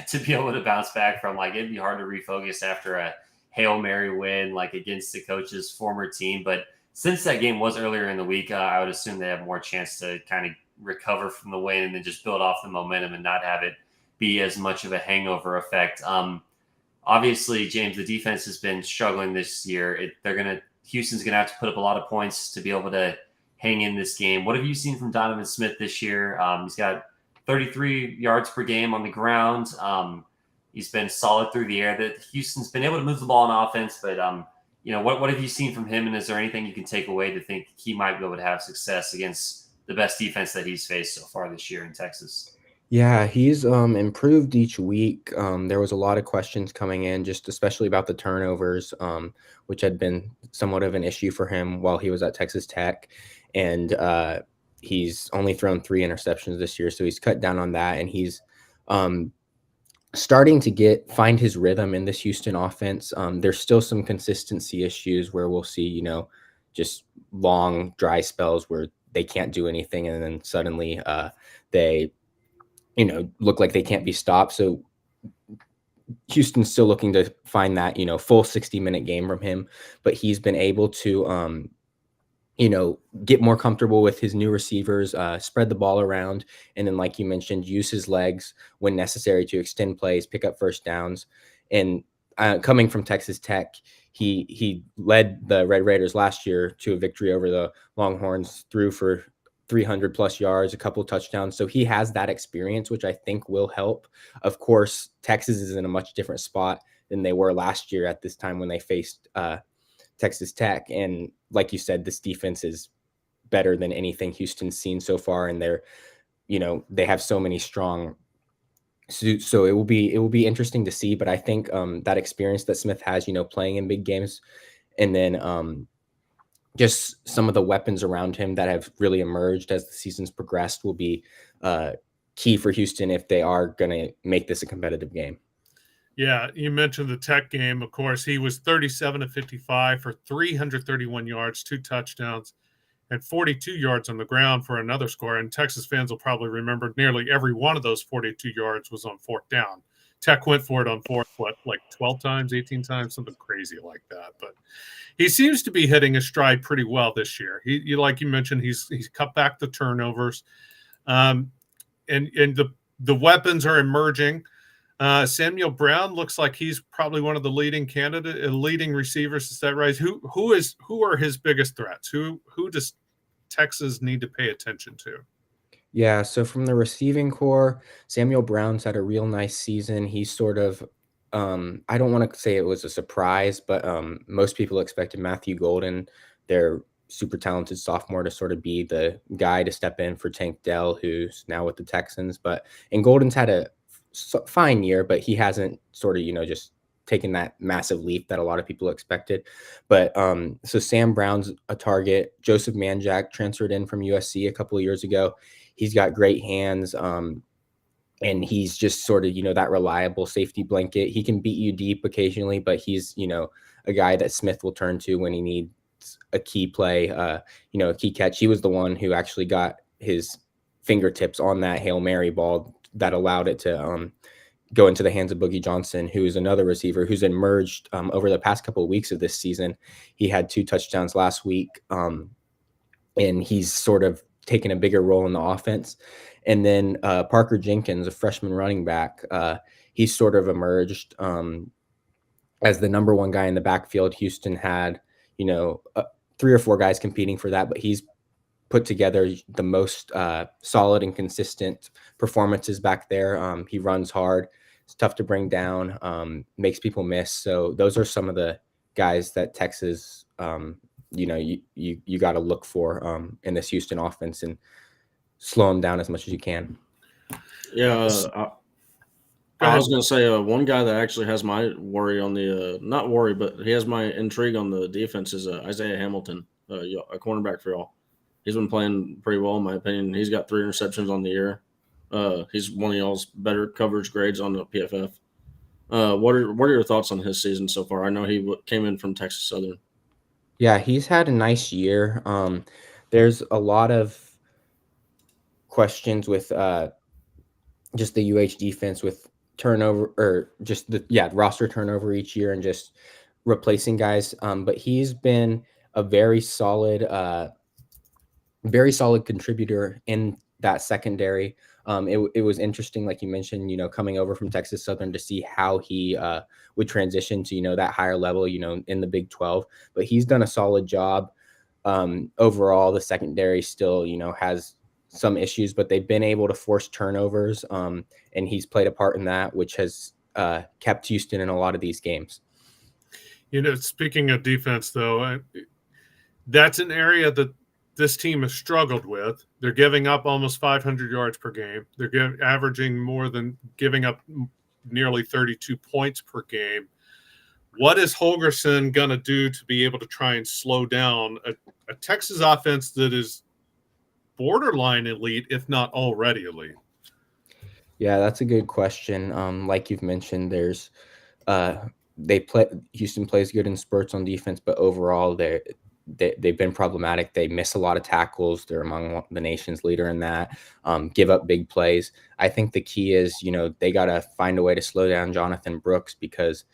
[SPEAKER 2] to be able to bounce back from. Like, it'd be hard to refocus after a Hail Mary win, like against the coach's former team. But since that game was earlier in the week, I would assume they have more chance to kind of recover from the win and then just build off the momentum and not have it be as much of a hangover effect. Obviously, James, the defense has been struggling this year. Houston's going to have to put up a lot of points to be able to hang in this game. What have you seen from Donovan Smith this year? He's got 33 yards per game on the ground. He's been solid through the air. That Houston's been able to move the ball on offense, but what have you seen from him? And is there anything you can take away to think he might be able to have success against the best defense that he's faced so far this year in Texas?
[SPEAKER 6] Yeah, he's improved each week. There was a lot of questions coming in, just especially about the turnovers, which had been somewhat of an issue for him while he was at Texas Tech. And he's only thrown 3 interceptions this year, so he's cut down on that. And he's starting to find his rhythm in this Houston offense. There's still some consistency issues where we'll see, just long, dry spells where they can't do anything, and then suddenly they look like they can't be stopped. So Houston's still looking to find that, full 60-minute game from him, but he's been able to, get more comfortable with his new receivers, spread the ball around, and then, like you mentioned, use his legs when necessary to extend plays, pick up first downs. And coming from Texas Tech, he led the Red Raiders last year to a victory over the Longhorns, threw for 300 plus yards, a couple of touchdowns. So he has that experience, which I think will help. Of course, Texas is in a much different spot than they were last year at this time when they faced Texas Tech. And like you said, this defense is better than anything Houston's seen so far, and they're, they have so many strong. So it will be interesting to see. But I think that experience that Smith has, playing in big games, and then just some of the weapons around him that have really emerged as the season's progressed will be key for Houston if they are going to make this a competitive game.
[SPEAKER 1] Yeah, you mentioned the Tech game. Of course, he was 37 of 55 for 331 yards, 2 touchdowns, and 42 yards on the ground for another score. And Texas fans will probably remember nearly every one of those 42 yards was on 4th down. Tech went for it on 4th, like 12 times, 18 times, something crazy like that. But he seems to be hitting his stride pretty well this year. He like you mentioned, he's cut back the turnovers, and the weapons are emerging. Samuel Brown looks like he's probably one of the leading receivers. Is that right? Who are his biggest threats? Who does Texas need to pay attention to?
[SPEAKER 6] Yeah, so from the receiving core, Samuel Brown's had a real nice season. He's sort of, I don't want to say it was a surprise, but most people expected Matthew Golden, their super talented sophomore, to sort of be the guy to step in for Tank Dell, who's now with the Texans. And Golden's had a fine year, but he hasn't sort of, just taken that massive leap that a lot of people expected. But so Sam Brown's a target. Joseph Manjack transferred in from USC a couple of years ago. He's got great hands, and he's just sort of, that reliable safety blanket. He can beat you deep occasionally, but he's, a guy that Smith will turn to when he needs a key play, a key catch. He was the one who actually got his fingertips on that Hail Mary ball that allowed it to go into the hands of Boogie Johnson, who is another receiver who's emerged over the past couple of weeks of this season. He had 2 touchdowns last week, and he's sort of taken a bigger role in the offense. And then Parker Jenkins, a freshman running back, he's sort of emerged as the number 1 guy in the backfield. Houston had, 3 or 4 guys competing for that, but he's put together the most solid and consistent performances back there. He runs hard. It's tough to bring down, makes people miss. So those are some of the guys that Texas, you got to look for in this Houston offense and slow them down as much as you can.
[SPEAKER 3] Yeah, I was going to say one guy that actually has my worry on the not worry, but he has my intrigue on the defense is Isaiah Hamilton, a cornerback for y'all. He's been playing pretty well, in my opinion. He's got 3 interceptions on the year. He's one of y'all's better coverage grades on the PFF. What are your thoughts on his season so far? I know he came in from Texas Southern.
[SPEAKER 6] Yeah, he's had a nice year. There's a lot of questions with just the UH defense with turnover, or just roster turnover each year and just replacing guys. But he's been a very solid contributor in that secondary. It was interesting, like you mentioned, coming over from Texas Southern to see how he would transition to, that higher level, in the Big 12. But he's done a solid job. Overall, the secondary still, has some issues, but they've been able to force turnovers. And he's played a part in that, which has kept Houston in a lot of these games.
[SPEAKER 1] Speaking of defense, though, that's an area that this team has struggled with. They're giving up almost 500 yards per game. They're giving up nearly 32 points per game. What is Holgorsen going to do to be able to try and slow down a Texas offense that is borderline elite, if not already elite?
[SPEAKER 6] Yeah, that's a good question. Like you've mentioned, there's Houston plays good in spurts on defense, but overall they've been problematic. They miss a lot of tackles. They're among the nation's leader in that. Give up big plays. I think the key is, they got to find a way to slow down Jonathan Brooks, because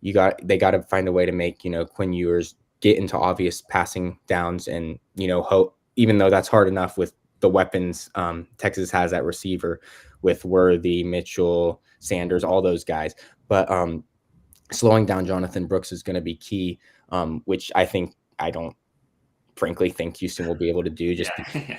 [SPEAKER 6] they got to find a way to make, Quinn Ewers get into obvious passing downs and, hope, even though that's hard enough with the weapons Texas has at receiver with Worthy, Mitchell, Sanders, all those guys. But slowing down Jonathan Brooks is going to be key, which I don't frankly think Houston will be able to do just because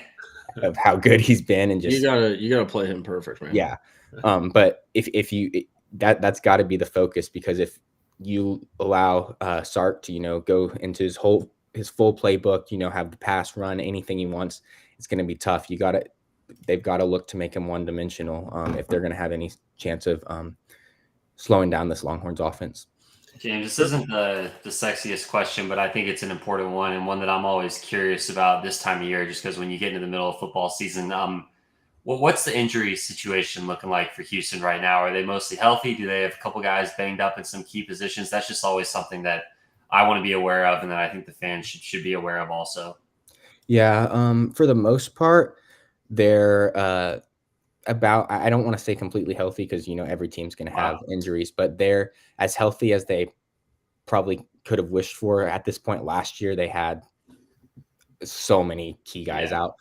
[SPEAKER 6] of how good he's been. And just
[SPEAKER 3] you gotta play him perfect, man.
[SPEAKER 6] Yeah. But if you that's got to be the focus, because if you allow Sark to go into his full playbook, have the pass, run, anything he wants. It's going to be tough. They've got to look to make him one-dimensional if they're going to have any chance of slowing down this Longhorns offense.
[SPEAKER 2] James, this isn't the sexiest question, but I think it's an important one, and one that I'm always curious about this time of year, just because when you get into the middle of football season, what's the injury situation looking like for Houston right now? Are they mostly healthy? Do they have a couple guys banged up in some key positions? That's just always something that I want to be aware of, and that I think the fans should be aware of also.
[SPEAKER 6] Yeah, for the most part, they're I don't want to say completely healthy because every team's going to have injuries, but they're as healthy as they probably could have wished for at this point. Last year they had so many key guys out.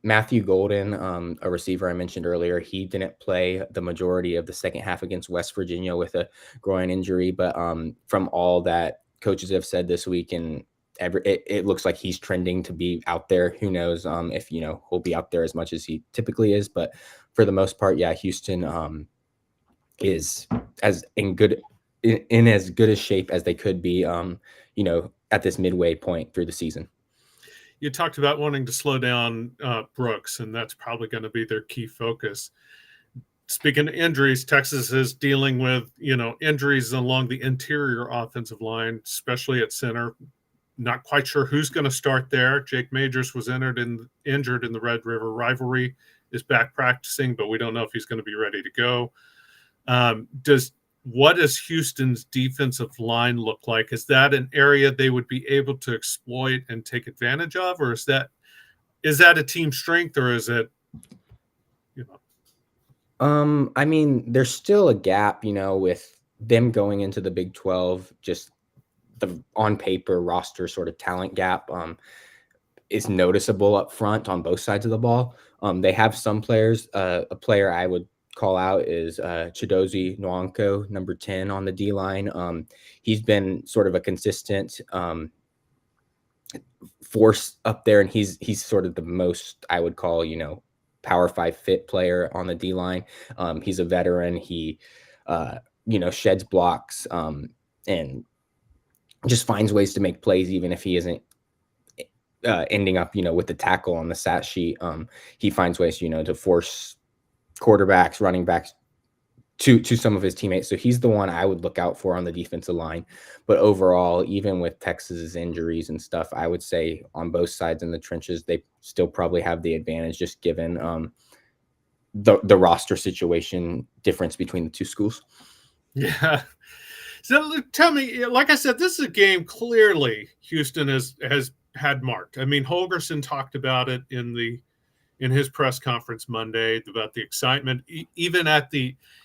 [SPEAKER 6] Matthew Golden, a receiver I mentioned earlier, he didn't play the majority of the second half against West Virginia with a groin injury, but from all that coaches have said this week, and it looks like he's trending to be out there. Who knows if he'll be out there as much as he typically is, but for the most part, yeah, Houston is in as good a shape as they could be at this midway point through the season.
[SPEAKER 1] You talked about wanting to slow down Brooks, and that's probably going to be their key focus. Speaking of injuries, Texas is dealing with injuries along the interior offensive line, especially at center. Not quite sure who's going to start there. Jake Majors was injured in the Red River rivalry, is back practicing, but we don't know if he's going to be ready to go. What does Houston's defensive line look like? Is that an area they would be able to exploit and take advantage of, or is that a team strength, or is it?
[SPEAKER 6] I mean, there's still a gap, with them going into the Big 12. Just the on paper roster sort of talent gap is noticeable up front on both sides of the ball. They have some players. A player I would call out is Chidozie Nwankwo, number 10 on the D line. He's been sort of a consistent force up there, and he's sort of the most I would call Power 5 fit player on the D line. He's a veteran. He sheds blocks and just finds ways to make plays, even if he isn't ending up with the tackle on the stat sheet. He finds ways to force quarterbacks, running backs to some of his teammates. So he's the one I would look out for on the defensive line. But overall, even with Texas's injuries and stuff, I would say on both sides in the trenches, they still probably have the advantage, just given the roster situation difference between the two schools.
[SPEAKER 1] Yeah. So tell me, like I said, this is a game clearly Houston has had marked. I mean, Holgorsen talked about it in his press conference Monday about the excitement. Even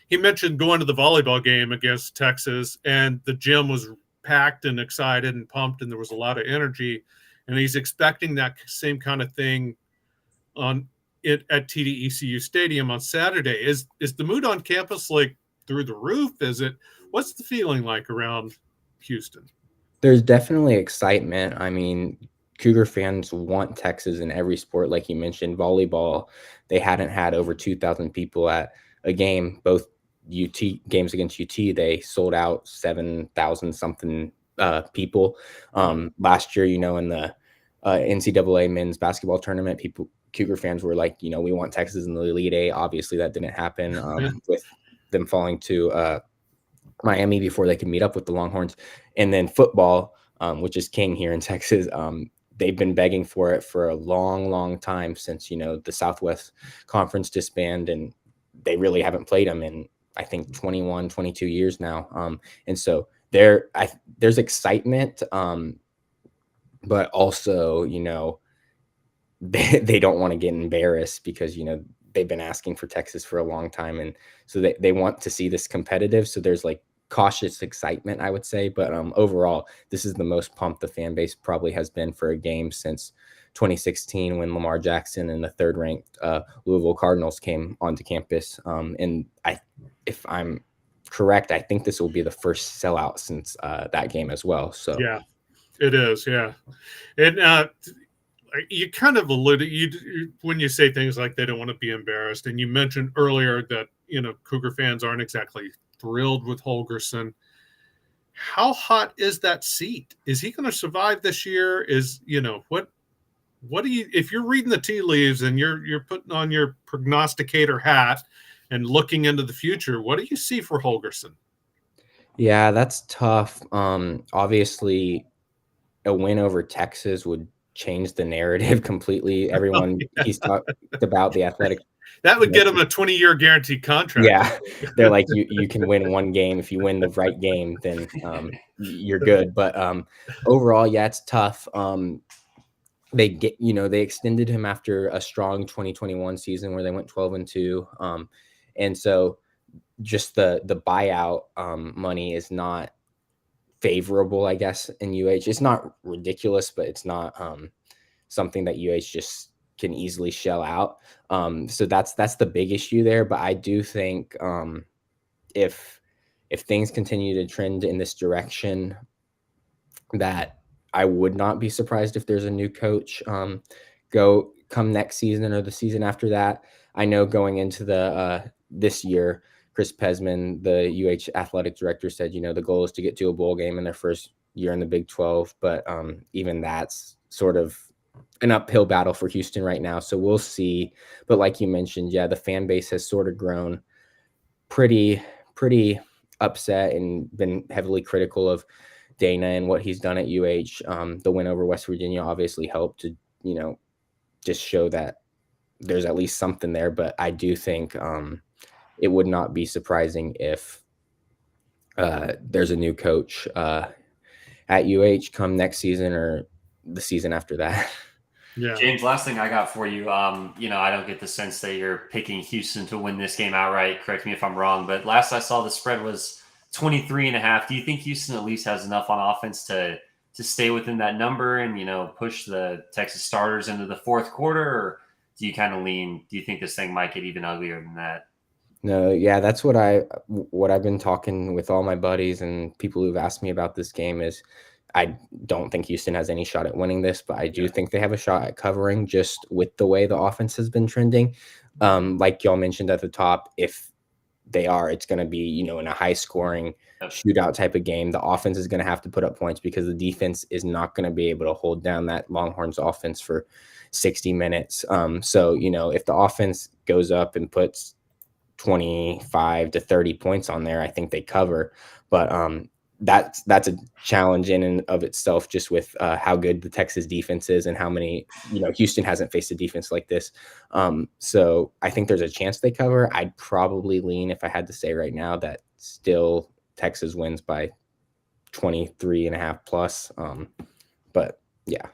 [SPEAKER 1] he mentioned going to the volleyball game against Texas, and the gym was packed and excited and pumped, and there was a lot of energy. And he's expecting that same kind of thing at TD-ECU Stadium on Saturday. Is the mood on campus like through the roof? What's the feeling like around Houston?
[SPEAKER 6] There's definitely excitement. I mean, Cougar fans want Texas in every sport. Like you mentioned, volleyball, they hadn't had over 2,000 people at a game. Both UT games against UT, they sold out 7,000 something people. Last year, in the NCAA men's basketball tournament, Cougar fans were like, we want Texas in the Elite Eight. Obviously, that didn't happen with them falling to Miami before they could meet up with the Longhorns. And then football, which is king here in Texas, they've been begging for it for a long, long time since, the Southwest Conference disbanded, and they really haven't played them in, I think, 21, 22 years now. And so there's excitement, but also, they don't want to get embarrassed because, they've been asking for Texas for a long time. And so they want to see this competitive. So there's like cautious excitement, I would say. But overall, this is the most pumped the fan base probably has been for a game since 2016 when Lamar Jackson and the third-ranked Louisville Cardinals came onto campus. And if I'm correct, I think this will be the first sellout since that game as well. So
[SPEAKER 1] yeah, it is. Yeah. And you kind of alluded when you say things like they don't want to be embarrassed, and you mentioned earlier that Cougar fans aren't exactly thrilled with Holgorsen. How hot is that seat? Is he going to survive this year? Is, what do you, if you're reading the tea leaves and you're putting on your prognosticator hat and looking into the future, what do you see for Holgerson?
[SPEAKER 6] Yeah, that's tough. Obviously, a win over Texas would change the narrative completely. Everyone he's talked about the athletic.
[SPEAKER 1] That would get him a 20-year guaranteed contract.
[SPEAKER 6] Yeah, they're like you can win one game if you win the right game, then you're good. But overall, yeah, it's tough. They extended him after a strong 2021 season where they went 12-2, and so just the buyout money is not favorable, I guess, in UH. It's not ridiculous, but it's not something that UH just can easily shell out. So that's the big issue there. But I do think if things continue to trend in this direction, that I would not be surprised if there's a new coach come next season or the season after that. I know going into the this year, Chris Pesman, the UH athletic director, said, the goal is to get to a bowl game in their first year in the Big 12. But even that's sort of an uphill battle for Houston right now. So we'll see. But like you mentioned, yeah, the fan base has sort of grown pretty upset and been heavily critical of Dana and what he's done at UH. The win over West Virginia obviously helped to, just show that there's at least something there. But I do think it would not be surprising if there's a new coach at UH come next season or the season after that.
[SPEAKER 2] Yeah. James, last thing I got for you, I don't get the sense that you're picking Houston to win this game outright. Correct me if I'm wrong, but last I saw the spread was 23.5. Do you think Houston at least has enough on offense to stay within that number and, push the Texas starters into the fourth quarter? Or do you kind of lean, do you think this thing might get even uglier than that?
[SPEAKER 6] No, yeah, that's what I've been talking with all my buddies and people who've asked me about this game is I don't think Houston has any shot at winning this, but I do think they have a shot at covering just with the way the offense has been trending. Like y'all mentioned at the top, if they are, it's going to be, in a high scoring shootout type of game. The offense is going to have to put up points because the defense is not going to be able to hold down that Longhorns offense for 60 minutes. So, if the offense goes up and puts 25 to 30 points on there, I think they cover. But that's a challenge in and of itself, just with how good the Texas defense is and how many, Houston hasn't faced a defense like this. So I think there's a chance they cover. I'd probably lean, if I had to say right now, that still Texas wins by 23.5 plus. But yeah.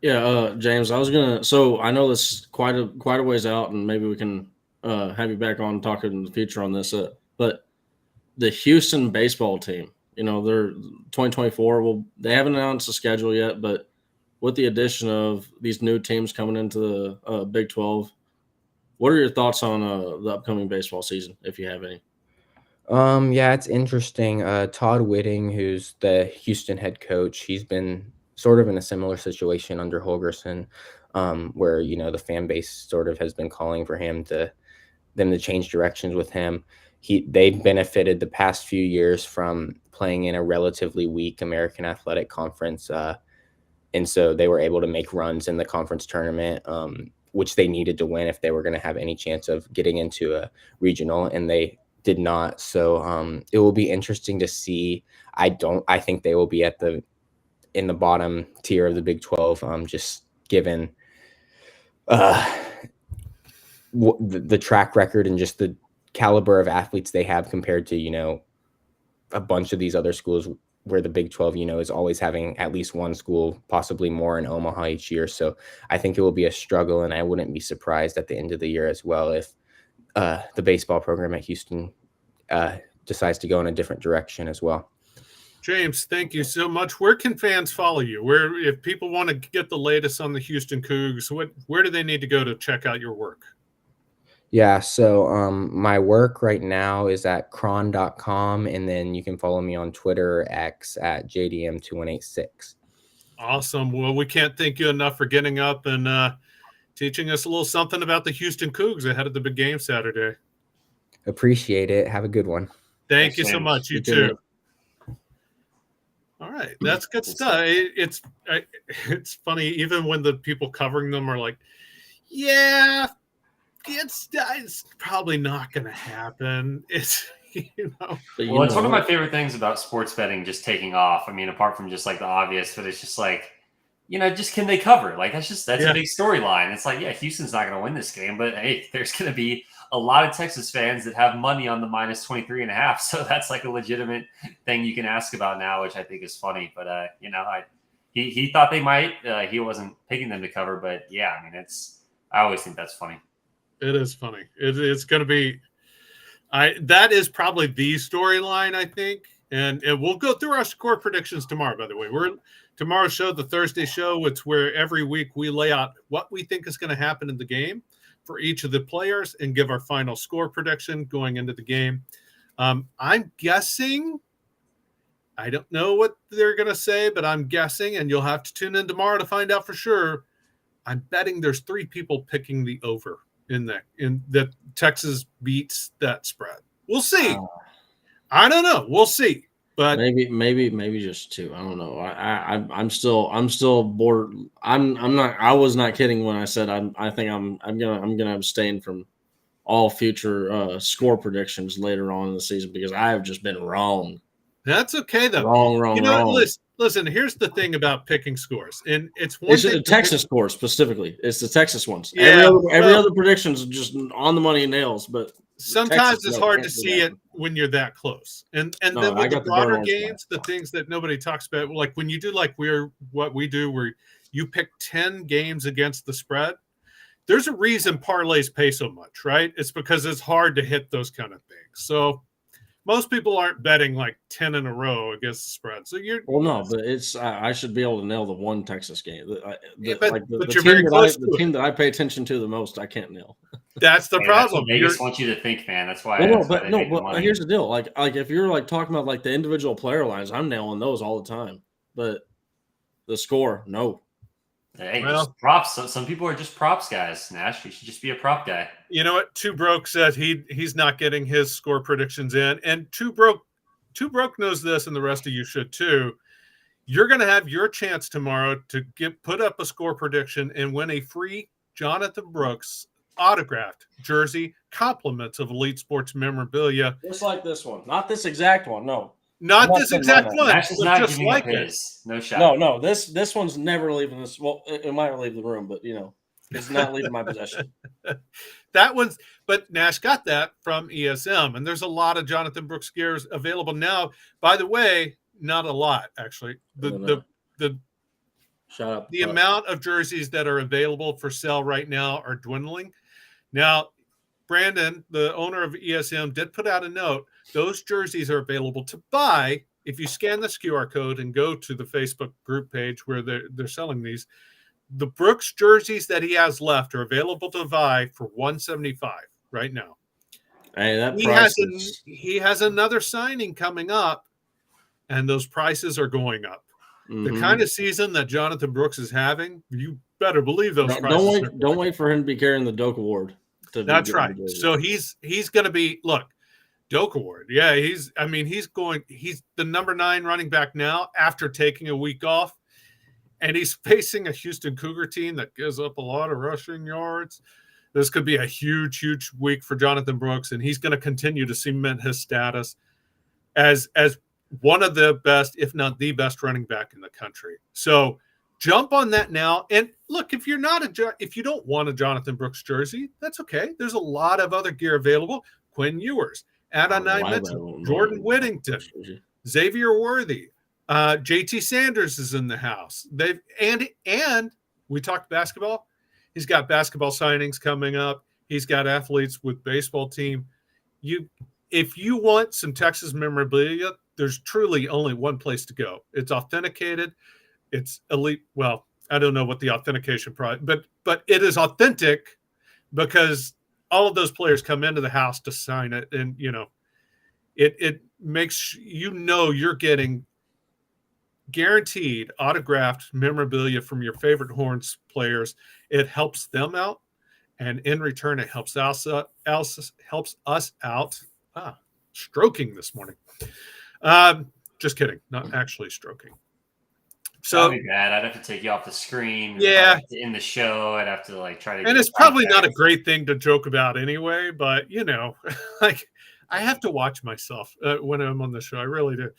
[SPEAKER 3] Yeah, James, so I know this is quite a ways out, and maybe we can have you back on talking in the future on this. But the Houston baseball team, they're 2024. Well, they haven't announced the schedule yet, but with the addition of these new teams coming into the Big 12, what are your thoughts on the upcoming baseball season, if you have any?
[SPEAKER 6] Yeah, it's interesting. Todd Whitting, who's the Houston head coach, he's been sort of in a similar situation under Holgerson, where, the fan base sort of has been calling for them to change directions with him. They've benefited the past few years from playing in a relatively weak American Athletic Conference. And so they were able to make runs in the conference tournament, which they needed to win if they were going to have any chance of getting into a regional, and they did not. So it will be interesting to see. I think they will be in the bottom tier of the Big 12, just given the track record and just the caliber of athletes they have compared to, a bunch of these other schools where the Big 12, is always having at least one school, possibly more, in Omaha each year. So I think it will be a struggle, and I wouldn't be surprised at the end of the year as well if the baseball program at Houston decides to go in a different direction as well.
[SPEAKER 1] James, thank you so much. Where can fans follow you? If people want to get the latest on the Houston Cougs, where do they need to go to check out your work?
[SPEAKER 6] Yeah, so my work right now is at cron.com, and then you can follow me on Twitter or X at JDM2186.
[SPEAKER 1] Awesome. Well, we can't thank you enough for getting up and teaching us a little something about the Houston Cougs ahead of the big game Saturday.
[SPEAKER 6] Appreciate it. Have a good one.
[SPEAKER 1] Thank
[SPEAKER 2] Thanks,
[SPEAKER 1] you so
[SPEAKER 2] James.
[SPEAKER 1] much. You
[SPEAKER 3] You too.
[SPEAKER 1] too. All right, that's good stuff. It's funny, even when the people covering them are like, "Yeah, it's probably not going to happen." It's
[SPEAKER 3] But
[SPEAKER 2] Well, it's one of my favorite things about sports betting just taking off. I mean, apart from just like the obvious, but it's just like, just can they cover? Like that's
[SPEAKER 1] Yeah.
[SPEAKER 2] a big storyline. It's like, yeah, Houston's not going to win this game, but hey, there's going to be a lot of Texas fans that have money on the minus 23.5. So that's like a legitimate thing you can ask about now, which I think is funny. But he thought they might. He wasn't picking them to cover, but yeah, I mean, I always think that's funny.
[SPEAKER 1] It is funny. It's going to be. That is probably the storyline, I think, and we'll go through our score predictions tomorrow. By the way, tomorrow's show, the Thursday show. It's where every week we lay out what we think is going to happen in the game for each of the players and give our final score prediction going into the game. I'm guessing. I don't know what they're going to say, but I'm guessing, and you'll have to tune in tomorrow to find out for sure. I'm betting there's 3 people picking the over in that Texas beats that spread. We'll see. I don't know. We'll see. But
[SPEAKER 3] maybe just 2. I don't know. I'm still bored. I'm not. I was not kidding when I said I think I'm gonna abstain from all future score predictions later on in the season because I have just been wrong.
[SPEAKER 1] That's okay though.
[SPEAKER 3] Wrong.
[SPEAKER 1] Listen. Here's the thing about picking scores, and it's
[SPEAKER 3] a Texas score specifically. It's the Texas ones.
[SPEAKER 1] Yeah,
[SPEAKER 3] every other prediction is just on the money and nails. But
[SPEAKER 1] sometimes it's hard to see it when you're that close. And then with the broader games, the things that nobody talks about, like when you do what we do, where you pick 10 games against the spread. There's a reason parlays pay so much, right? It's because it's hard to hit those kind of things. So most people aren't betting like 10 in a row against the spread. So
[SPEAKER 3] but it's I should be able to nail the one Texas game. The team that I pay attention to the most, I can't nail.
[SPEAKER 1] That's the problem.
[SPEAKER 2] That's what Vegas wants you to think, man. That's why.
[SPEAKER 3] But here's the deal. Like if you're like talking about like the individual player lines, I'm nailing those all the time. But the score, no.
[SPEAKER 2] Hey, just props. Some people are just props guys. Nash, you should just be a prop guy.
[SPEAKER 1] You know what? Two Broke said he's not getting his score predictions in, and Two Broke knows this, and the rest of you should too. You're going to have your chance tomorrow to put up a score prediction and win a free Jonathan Brooks autographed jersey, compliments of Elite Sports memorabilia.
[SPEAKER 3] Just like this one, not this exact one. No.
[SPEAKER 1] Not this exact one.
[SPEAKER 2] Nash is not
[SPEAKER 1] just
[SPEAKER 2] giving
[SPEAKER 1] like
[SPEAKER 2] up his. No shot.
[SPEAKER 3] No. This one's never leaving this. Well, it might leave the room, but it's not leaving my possession.
[SPEAKER 1] That one's. But Nash got that from ESM, and there's a lot of Jonathan Brooks gears available now. By the way, not a lot actually. The
[SPEAKER 3] Shut up.
[SPEAKER 1] The amount of jerseys that are available for sale right now are dwindling. Now, Brandon, the owner of ESM, did put out a note. Those jerseys are available to buy if you scan this QR code and go to the Facebook group page where they're selling these. The Brooks jerseys that he has left are available to buy for $175 right now.
[SPEAKER 3] Hey,
[SPEAKER 1] he has another signing coming up, and those prices are going up.
[SPEAKER 3] Mm-hmm.
[SPEAKER 1] The kind of season that Jonathan Brooks is having, you better believe those prices.
[SPEAKER 3] Don't wait for him to be carrying the Doak Award.
[SPEAKER 1] That's right. So he's going to be Doak Award. Yeah, he's the number 9 running back now after taking a week off, and he's facing a Houston Cougar team that gives up a lot of rushing yards. This could be a huge, huge week for Jonathan Brooks, and he's going to continue to cement his status as one of the best, if not the best, running back in the country. So jump on that now. And look, if you don't want a Jonathan Brooks jersey, that's okay. There's a lot of other gear available. Quinn Ewers, Adonai Mitchell, Jordan Whittington, Xavier Worthy, JT Sanders is in the house. And we talked basketball. He's got basketball signings coming up. He's got athletes with baseball team. If you want some Texas memorabilia, there's truly only one place to go. It's authenticated. It's elite. Well, I don't know what the authentication price, but it is authentic because all of those players come into the house to sign it, and it makes you're getting guaranteed autographed memorabilia from your favorite Horns players. It helps them out, and in return, it helps us out. stroking this morning. Just kidding. Not actually stroking. So
[SPEAKER 2] that'd be bad. I'd have to take you off the screen.
[SPEAKER 1] Yeah.
[SPEAKER 2] In the show, I'd have to like try to.
[SPEAKER 1] And it's probably not a great thing to joke about anyway, but you know, like I have to watch myself when I'm on the show. I really do.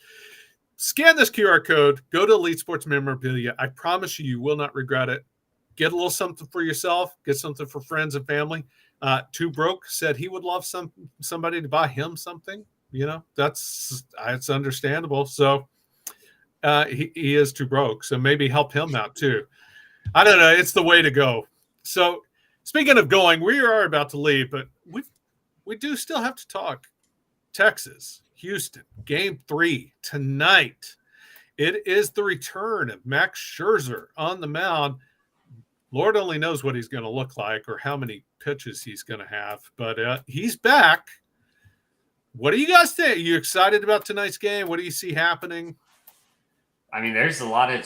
[SPEAKER 1] Scan this QR code. Go to Elite Sports Memorabilia. I promise you will not regret it. Get a little something for yourself. Get something for friends and family. Too Broke said he would love somebody to buy him something. You know, that's understandable. So he is too broke. So maybe help him out too. I don't know. It's the way to go. So speaking of going, we are about to leave, but we do still have to talk. Texas, Houston, Game 3 tonight. It is the return of Max Scherzer on the mound. Lord only knows what he's going to look like or how many pitches he's going to have, but he's back. What do you guys think? Are you excited about tonight's game? What do you see happening?
[SPEAKER 2] I mean, there's a lot of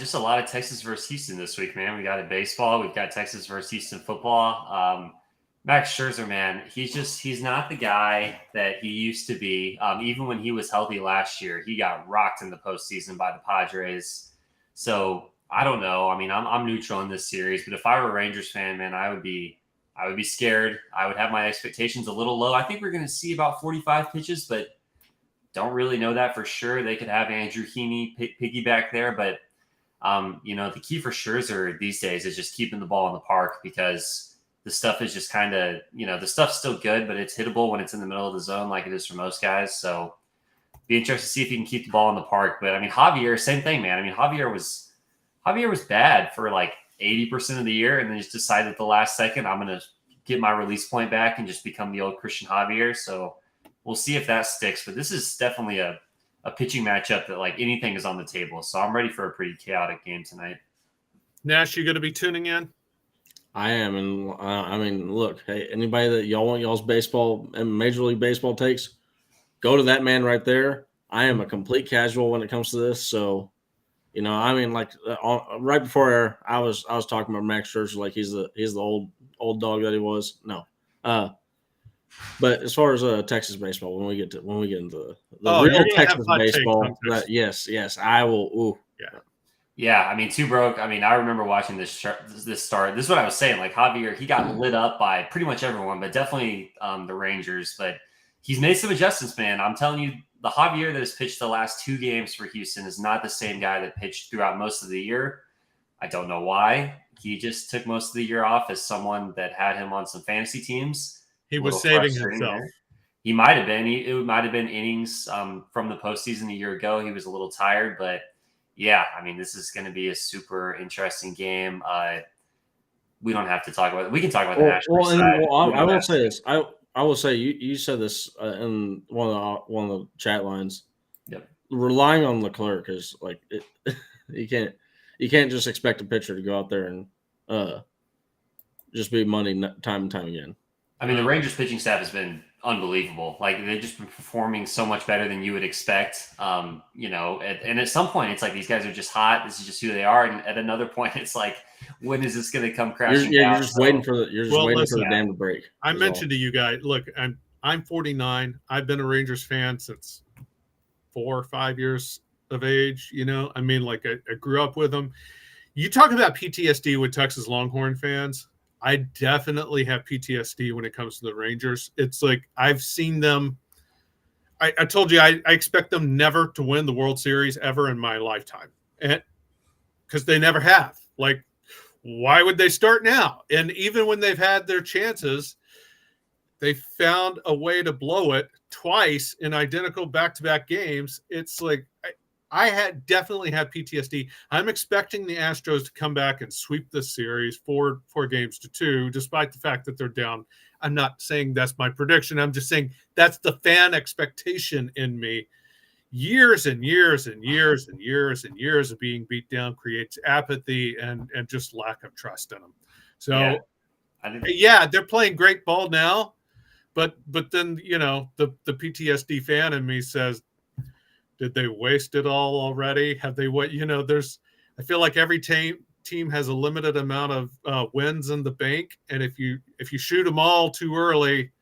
[SPEAKER 2] Texas versus Houston this week, man. We got it baseball. We've got Texas versus Houston football. Max Scherzer, man, he's not the guy that he used to be. Even when he was healthy last year, he got rocked in the postseason by the Padres. So I don't know. I mean, I'm neutral in this series, but if I were a Rangers fan, man, I would be scared. I would have my expectations a little low. I think we're going to see about 45 pitches, but don't really know that for sure. They could have Andrew Heaney piggyback there, but you know, the key for Scherzer these days is just keeping the ball in the park because the stuff is just kind of, you know, the stuff's still good, but it's hittable when it's in the middle of the zone like it is for most guys. So be interested to see if he can keep the ball in the park. But I mean, Javier, same thing, man. I mean, Javier was bad for like 80% of the year and then just decided at the last second, I'm going to get my release point back and just become the old Christian Javier. So we'll see if that sticks. But this is definitely a pitching matchup that like anything is on the table. So I'm ready for a pretty chaotic game tonight.
[SPEAKER 1] Nash, you going to be tuning in?
[SPEAKER 3] I am, and I mean, look, hey, anybody that y'all want y'all's baseball and Major League Baseball takes, go to that man right there. I am a complete casual when it comes to this, so you know, I mean, like right before I was talking about Max Scherzer like he's the old dog that he was. No, but as far as Texas baseball, when we get into the real Texas baseball, yes, I will. Ooh,
[SPEAKER 1] yeah.
[SPEAKER 2] Yeah, I mean, Too Broke. I mean, I remember watching this start. This is what I was saying. Like Javier, he got lit up by pretty much everyone, but definitely the Rangers. But he's made some adjustments, man. I'm telling you, the Javier that has pitched the last 2 games for Houston is not the same guy that pitched throughout most of the year. I don't know why. He just took most of the year off as someone that had him on some fantasy teams.
[SPEAKER 1] He was saving himself.
[SPEAKER 2] He might have been. It might have been innings from the postseason a year ago. He was a little tired, but. Yeah, I mean, this is going to be a super interesting game. We don't have to talk about it. We can talk about the national side.
[SPEAKER 3] I will say this. I will say you said this in one of the chat lines.
[SPEAKER 2] Yep.
[SPEAKER 3] Relying on Leclerc is like you can't just expect a pitcher to go out there and just be money time and time again.
[SPEAKER 2] I mean, the Rangers pitching staff has been unbelievable. Like they've just been performing so much better than you would expect. You know, and at some point it's like these guys are just hot. This is just who they are. And at another point it's like, when is this going to come crashing down?
[SPEAKER 3] You're just waiting for the dam to break.
[SPEAKER 1] I mentioned to you guys, look, I'm 49. I've been a Rangers fan since 4 or 5 years of age. You know, I mean, like I grew up with them. You talk about PTSD with Texas Longhorn fans. I definitely have PTSD when it comes to the Rangers. It's like I've seen them. I told you I expect them never to win the World Series ever in my lifetime, and because they never have. Like, why would they start now? And even when they've had their chances, they found a way to blow it twice in identical back-to-back games. It's like I definitely have PTSD. I'm expecting the Astros to come back and sweep this series 4 games to 2, despite the fact that they're down. I'm not saying that's my prediction. I'm just saying that's the fan expectation in me. Years and years and years and years and years of being beat down creates apathy and just lack of trust in them. So, yeah, they're playing great ball now, but then, you know, the PTSD fan in me says, did they waste it all already? Have they what? You know, I feel like every team has a limited amount of wins in the bank, and if you shoot them all too early,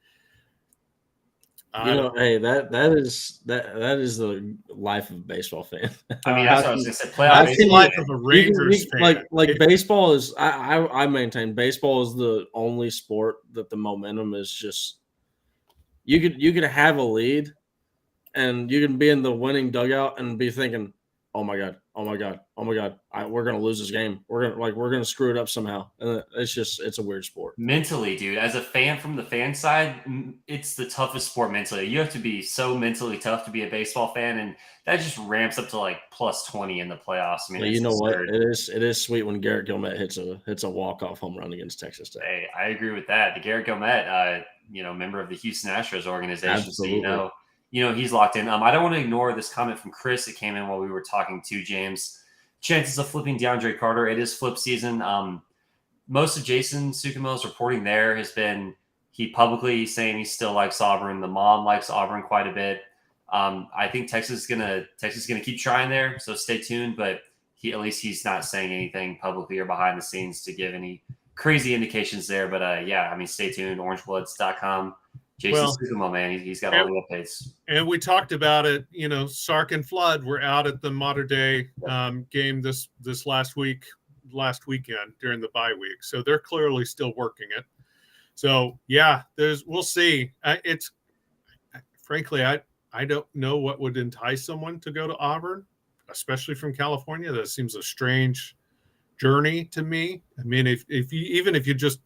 [SPEAKER 3] Hey, that is the life of a baseball fan.
[SPEAKER 2] I mean, that's what I was going to say. Playoff
[SPEAKER 1] That's the
[SPEAKER 2] baseball.
[SPEAKER 1] life of a Rangers fan.
[SPEAKER 3] Like baseball is. I maintain baseball is the only sport that the momentum is just. You could have a lead, and you can be in the winning dugout and be thinking, "Oh my god, oh my god, oh my god, we're gonna lose this game. We're gonna screw it up somehow." And it's a weird sport.
[SPEAKER 2] Mentally, dude, as a fan from the fan side, it's the toughest sport mentally. You have to be so mentally tough to be a baseball fan, and that just ramps up to like plus 20 in the playoffs. I mean,
[SPEAKER 3] you know absurd. What? It is sweet when Garrett Gilmet hits a walk-off home run against Texas Tech.
[SPEAKER 2] Hey, I agree with that. The Garrett Gilmet, member of the Houston Astros organization,
[SPEAKER 3] Absolutely.
[SPEAKER 2] so he's locked in. I don't want to ignore this comment from Chris that came in while we were talking to James. Chances of flipping DeAndre Carter. It is flip season. Most of Jason Sukumo's reporting there has been he publicly saying he still likes Auburn. The mom likes Auburn quite a bit. I think Texas is gonna keep trying there, so stay tuned. But he's not saying anything publicly or behind the scenes to give any crazy indications there. But stay tuned. OrangeBloods.com. Jason Sukumo, man, he's got all the updates.
[SPEAKER 1] And we talked about it. Sark and Flood were out at the Mater Dei game this last weekend during the bye week, so they're clearly still working it. So we'll see. Frankly, I don't know what would entice someone to go to Auburn, especially from California. That seems a strange journey to me. I mean, if you just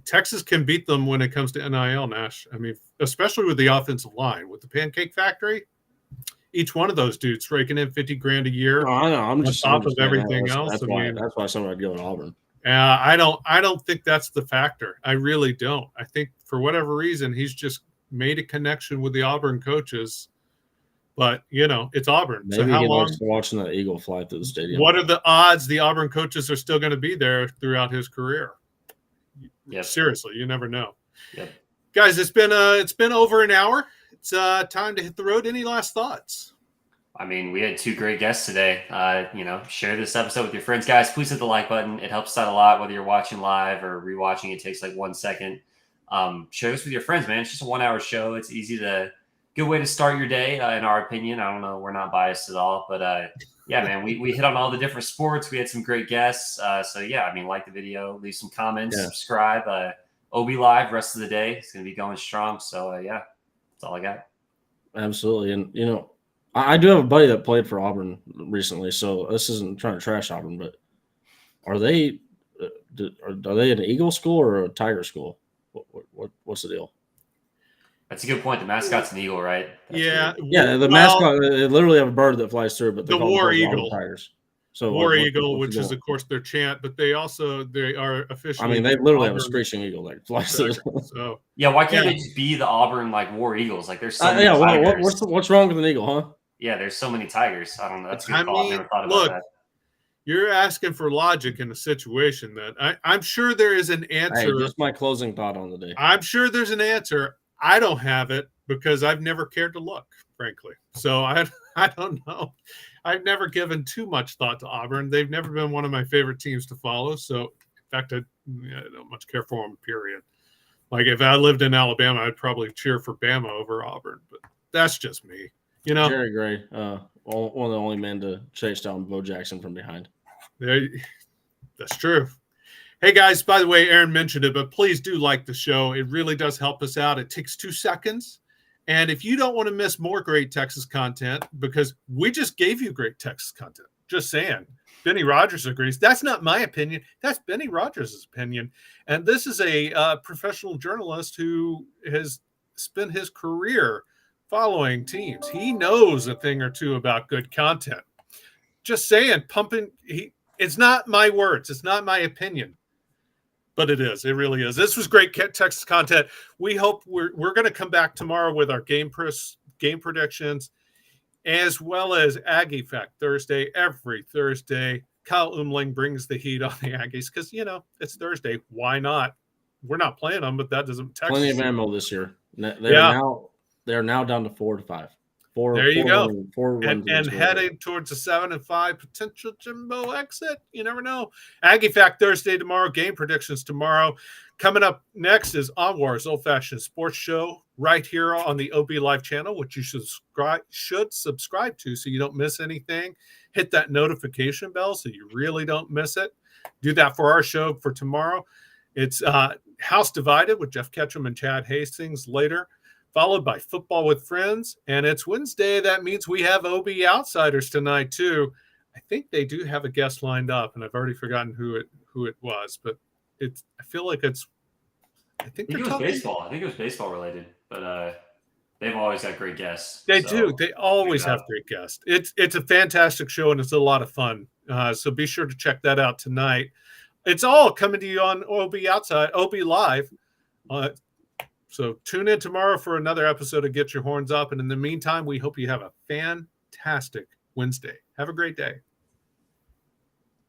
[SPEAKER 1] Texas can beat them when it comes to NIL, Nash. I mean, especially with the offensive line, with the Pancake Factory. Each one of those dudes raking in $50,000 a year.
[SPEAKER 3] Oh, I know. I'm just
[SPEAKER 1] on top of everything else.
[SPEAKER 3] That's why somebody would go to Auburn.
[SPEAKER 1] I don't think that's the factor. I really don't. I think for whatever reason he's just made a connection with the Auburn coaches. But it's Auburn.
[SPEAKER 3] Maybe
[SPEAKER 1] so how
[SPEAKER 3] he
[SPEAKER 1] long?
[SPEAKER 3] likes watching the Eagle fly through the stadium.
[SPEAKER 1] What are the odds the Auburn coaches are still going to be there throughout his career?
[SPEAKER 2] Yep.
[SPEAKER 1] Seriously, you never know.
[SPEAKER 2] Yep.
[SPEAKER 1] Guys, it's been over an hour. It's time to hit the road. Any last thoughts?
[SPEAKER 2] I mean, we had two great guests today. Share this episode with your friends. Guys, please hit the like button. It helps out a lot, whether you're watching live or rewatching. It takes like 1 second. Share this with your friends, man. It's just a 1 hour show. It's good way to start your day, in our opinion. I don't know. We're not biased at all. But, man, we hit on all the different sports. We had some great guests. Like the video, leave some comments, subscribe. OB Live, rest of the day. It's going to be going strong. So, that's all I got.
[SPEAKER 3] Absolutely. And, I do have a buddy that played for Auburn recently, so this isn't trying to trash Auburn, but are they an Eagle school or a Tiger school? What's the deal?
[SPEAKER 2] That's a good point. The mascot's an eagle, right?
[SPEAKER 3] The mascot, they literally have a bird that flies through, but
[SPEAKER 1] the War Eagle.
[SPEAKER 3] Tigers. So
[SPEAKER 1] War Eagle, which is of course their chant, but they are officially.
[SPEAKER 3] I mean, they literally have a screeching eagle that flies through.
[SPEAKER 1] So
[SPEAKER 2] why can't they just be the Auburn War Eagles? Like there's so many tigers.
[SPEAKER 3] What's wrong with an eagle, huh?
[SPEAKER 2] Yeah, there's so many tigers. I don't know. That's a good thought. I never thought about that.
[SPEAKER 1] You're asking for logic in a situation that I'm sure there is an answer.
[SPEAKER 3] Hey, just my closing thought on the day.
[SPEAKER 1] I'm sure there's an answer. I don't have it because I've never cared to look, frankly. So I don't know. I've never given too much thought to Auburn. They've never been one of my favorite teams to follow. So, in fact, I don't much care for them, period. Like, if I lived in Alabama, I'd probably cheer for Bama over Auburn. But that's just me.
[SPEAKER 3] Jerry Gray, one of the only men to chase down Bo Jackson from behind.
[SPEAKER 1] That's true. Hey, guys, by the way, Aaron mentioned it, but please do like the show. It really does help us out. It takes 2 seconds. And if you don't want to miss more great Texas content, because we just gave you great Texas content, just saying. Benny Rogers agrees. That's not my opinion. That's Benny Rogers' opinion. And this is a professional journalist who has spent his career following teams. He knows a thing or two about good content. Just saying, it's not my words. It's not my opinion. But it is. It really is. This was great Texas content. We hope we're going to come back tomorrow with our game predictions, as well as Aggie Fact Thursday. Every Thursday, Kyle Umling brings the heat on the Aggies because, it's Thursday. Why not? We're not playing them, but that doesn't Texas.
[SPEAKER 3] Plenty of ammo this year. They're now down to 4 to 5.
[SPEAKER 1] There you go.
[SPEAKER 3] Four
[SPEAKER 1] And
[SPEAKER 3] wins
[SPEAKER 1] heading towards a 7-5 potential Jimbo exit. You never know. Aggie Fact Thursday tomorrow. Game predictions tomorrow. Coming up next is Onwards Old Fashioned Sports Show right here on the OB Live channel, which you should subscribe to so you don't miss anything. Hit that notification bell so you really don't miss it. Do that for our show for tomorrow. It's House Divided with Jeff Ketchum and Chad Hastings later, followed by Football with Friends. And it's Wednesday. That means we have OB Outsiders tonight, too. I think they do have a guest lined up, and I've already forgotten who it was. But I feel like it's – I think
[SPEAKER 2] it was baseball. I think it was baseball related. But they've always had great guests.
[SPEAKER 1] They do. They always have great guests. It's a fantastic show, and it's a lot of fun. So be sure to check that out tonight. It's all coming to you on OB Live. So tune in tomorrow for another episode of Get Your Horns Up. And in the meantime, we hope you have a fantastic Wednesday. Have a great day.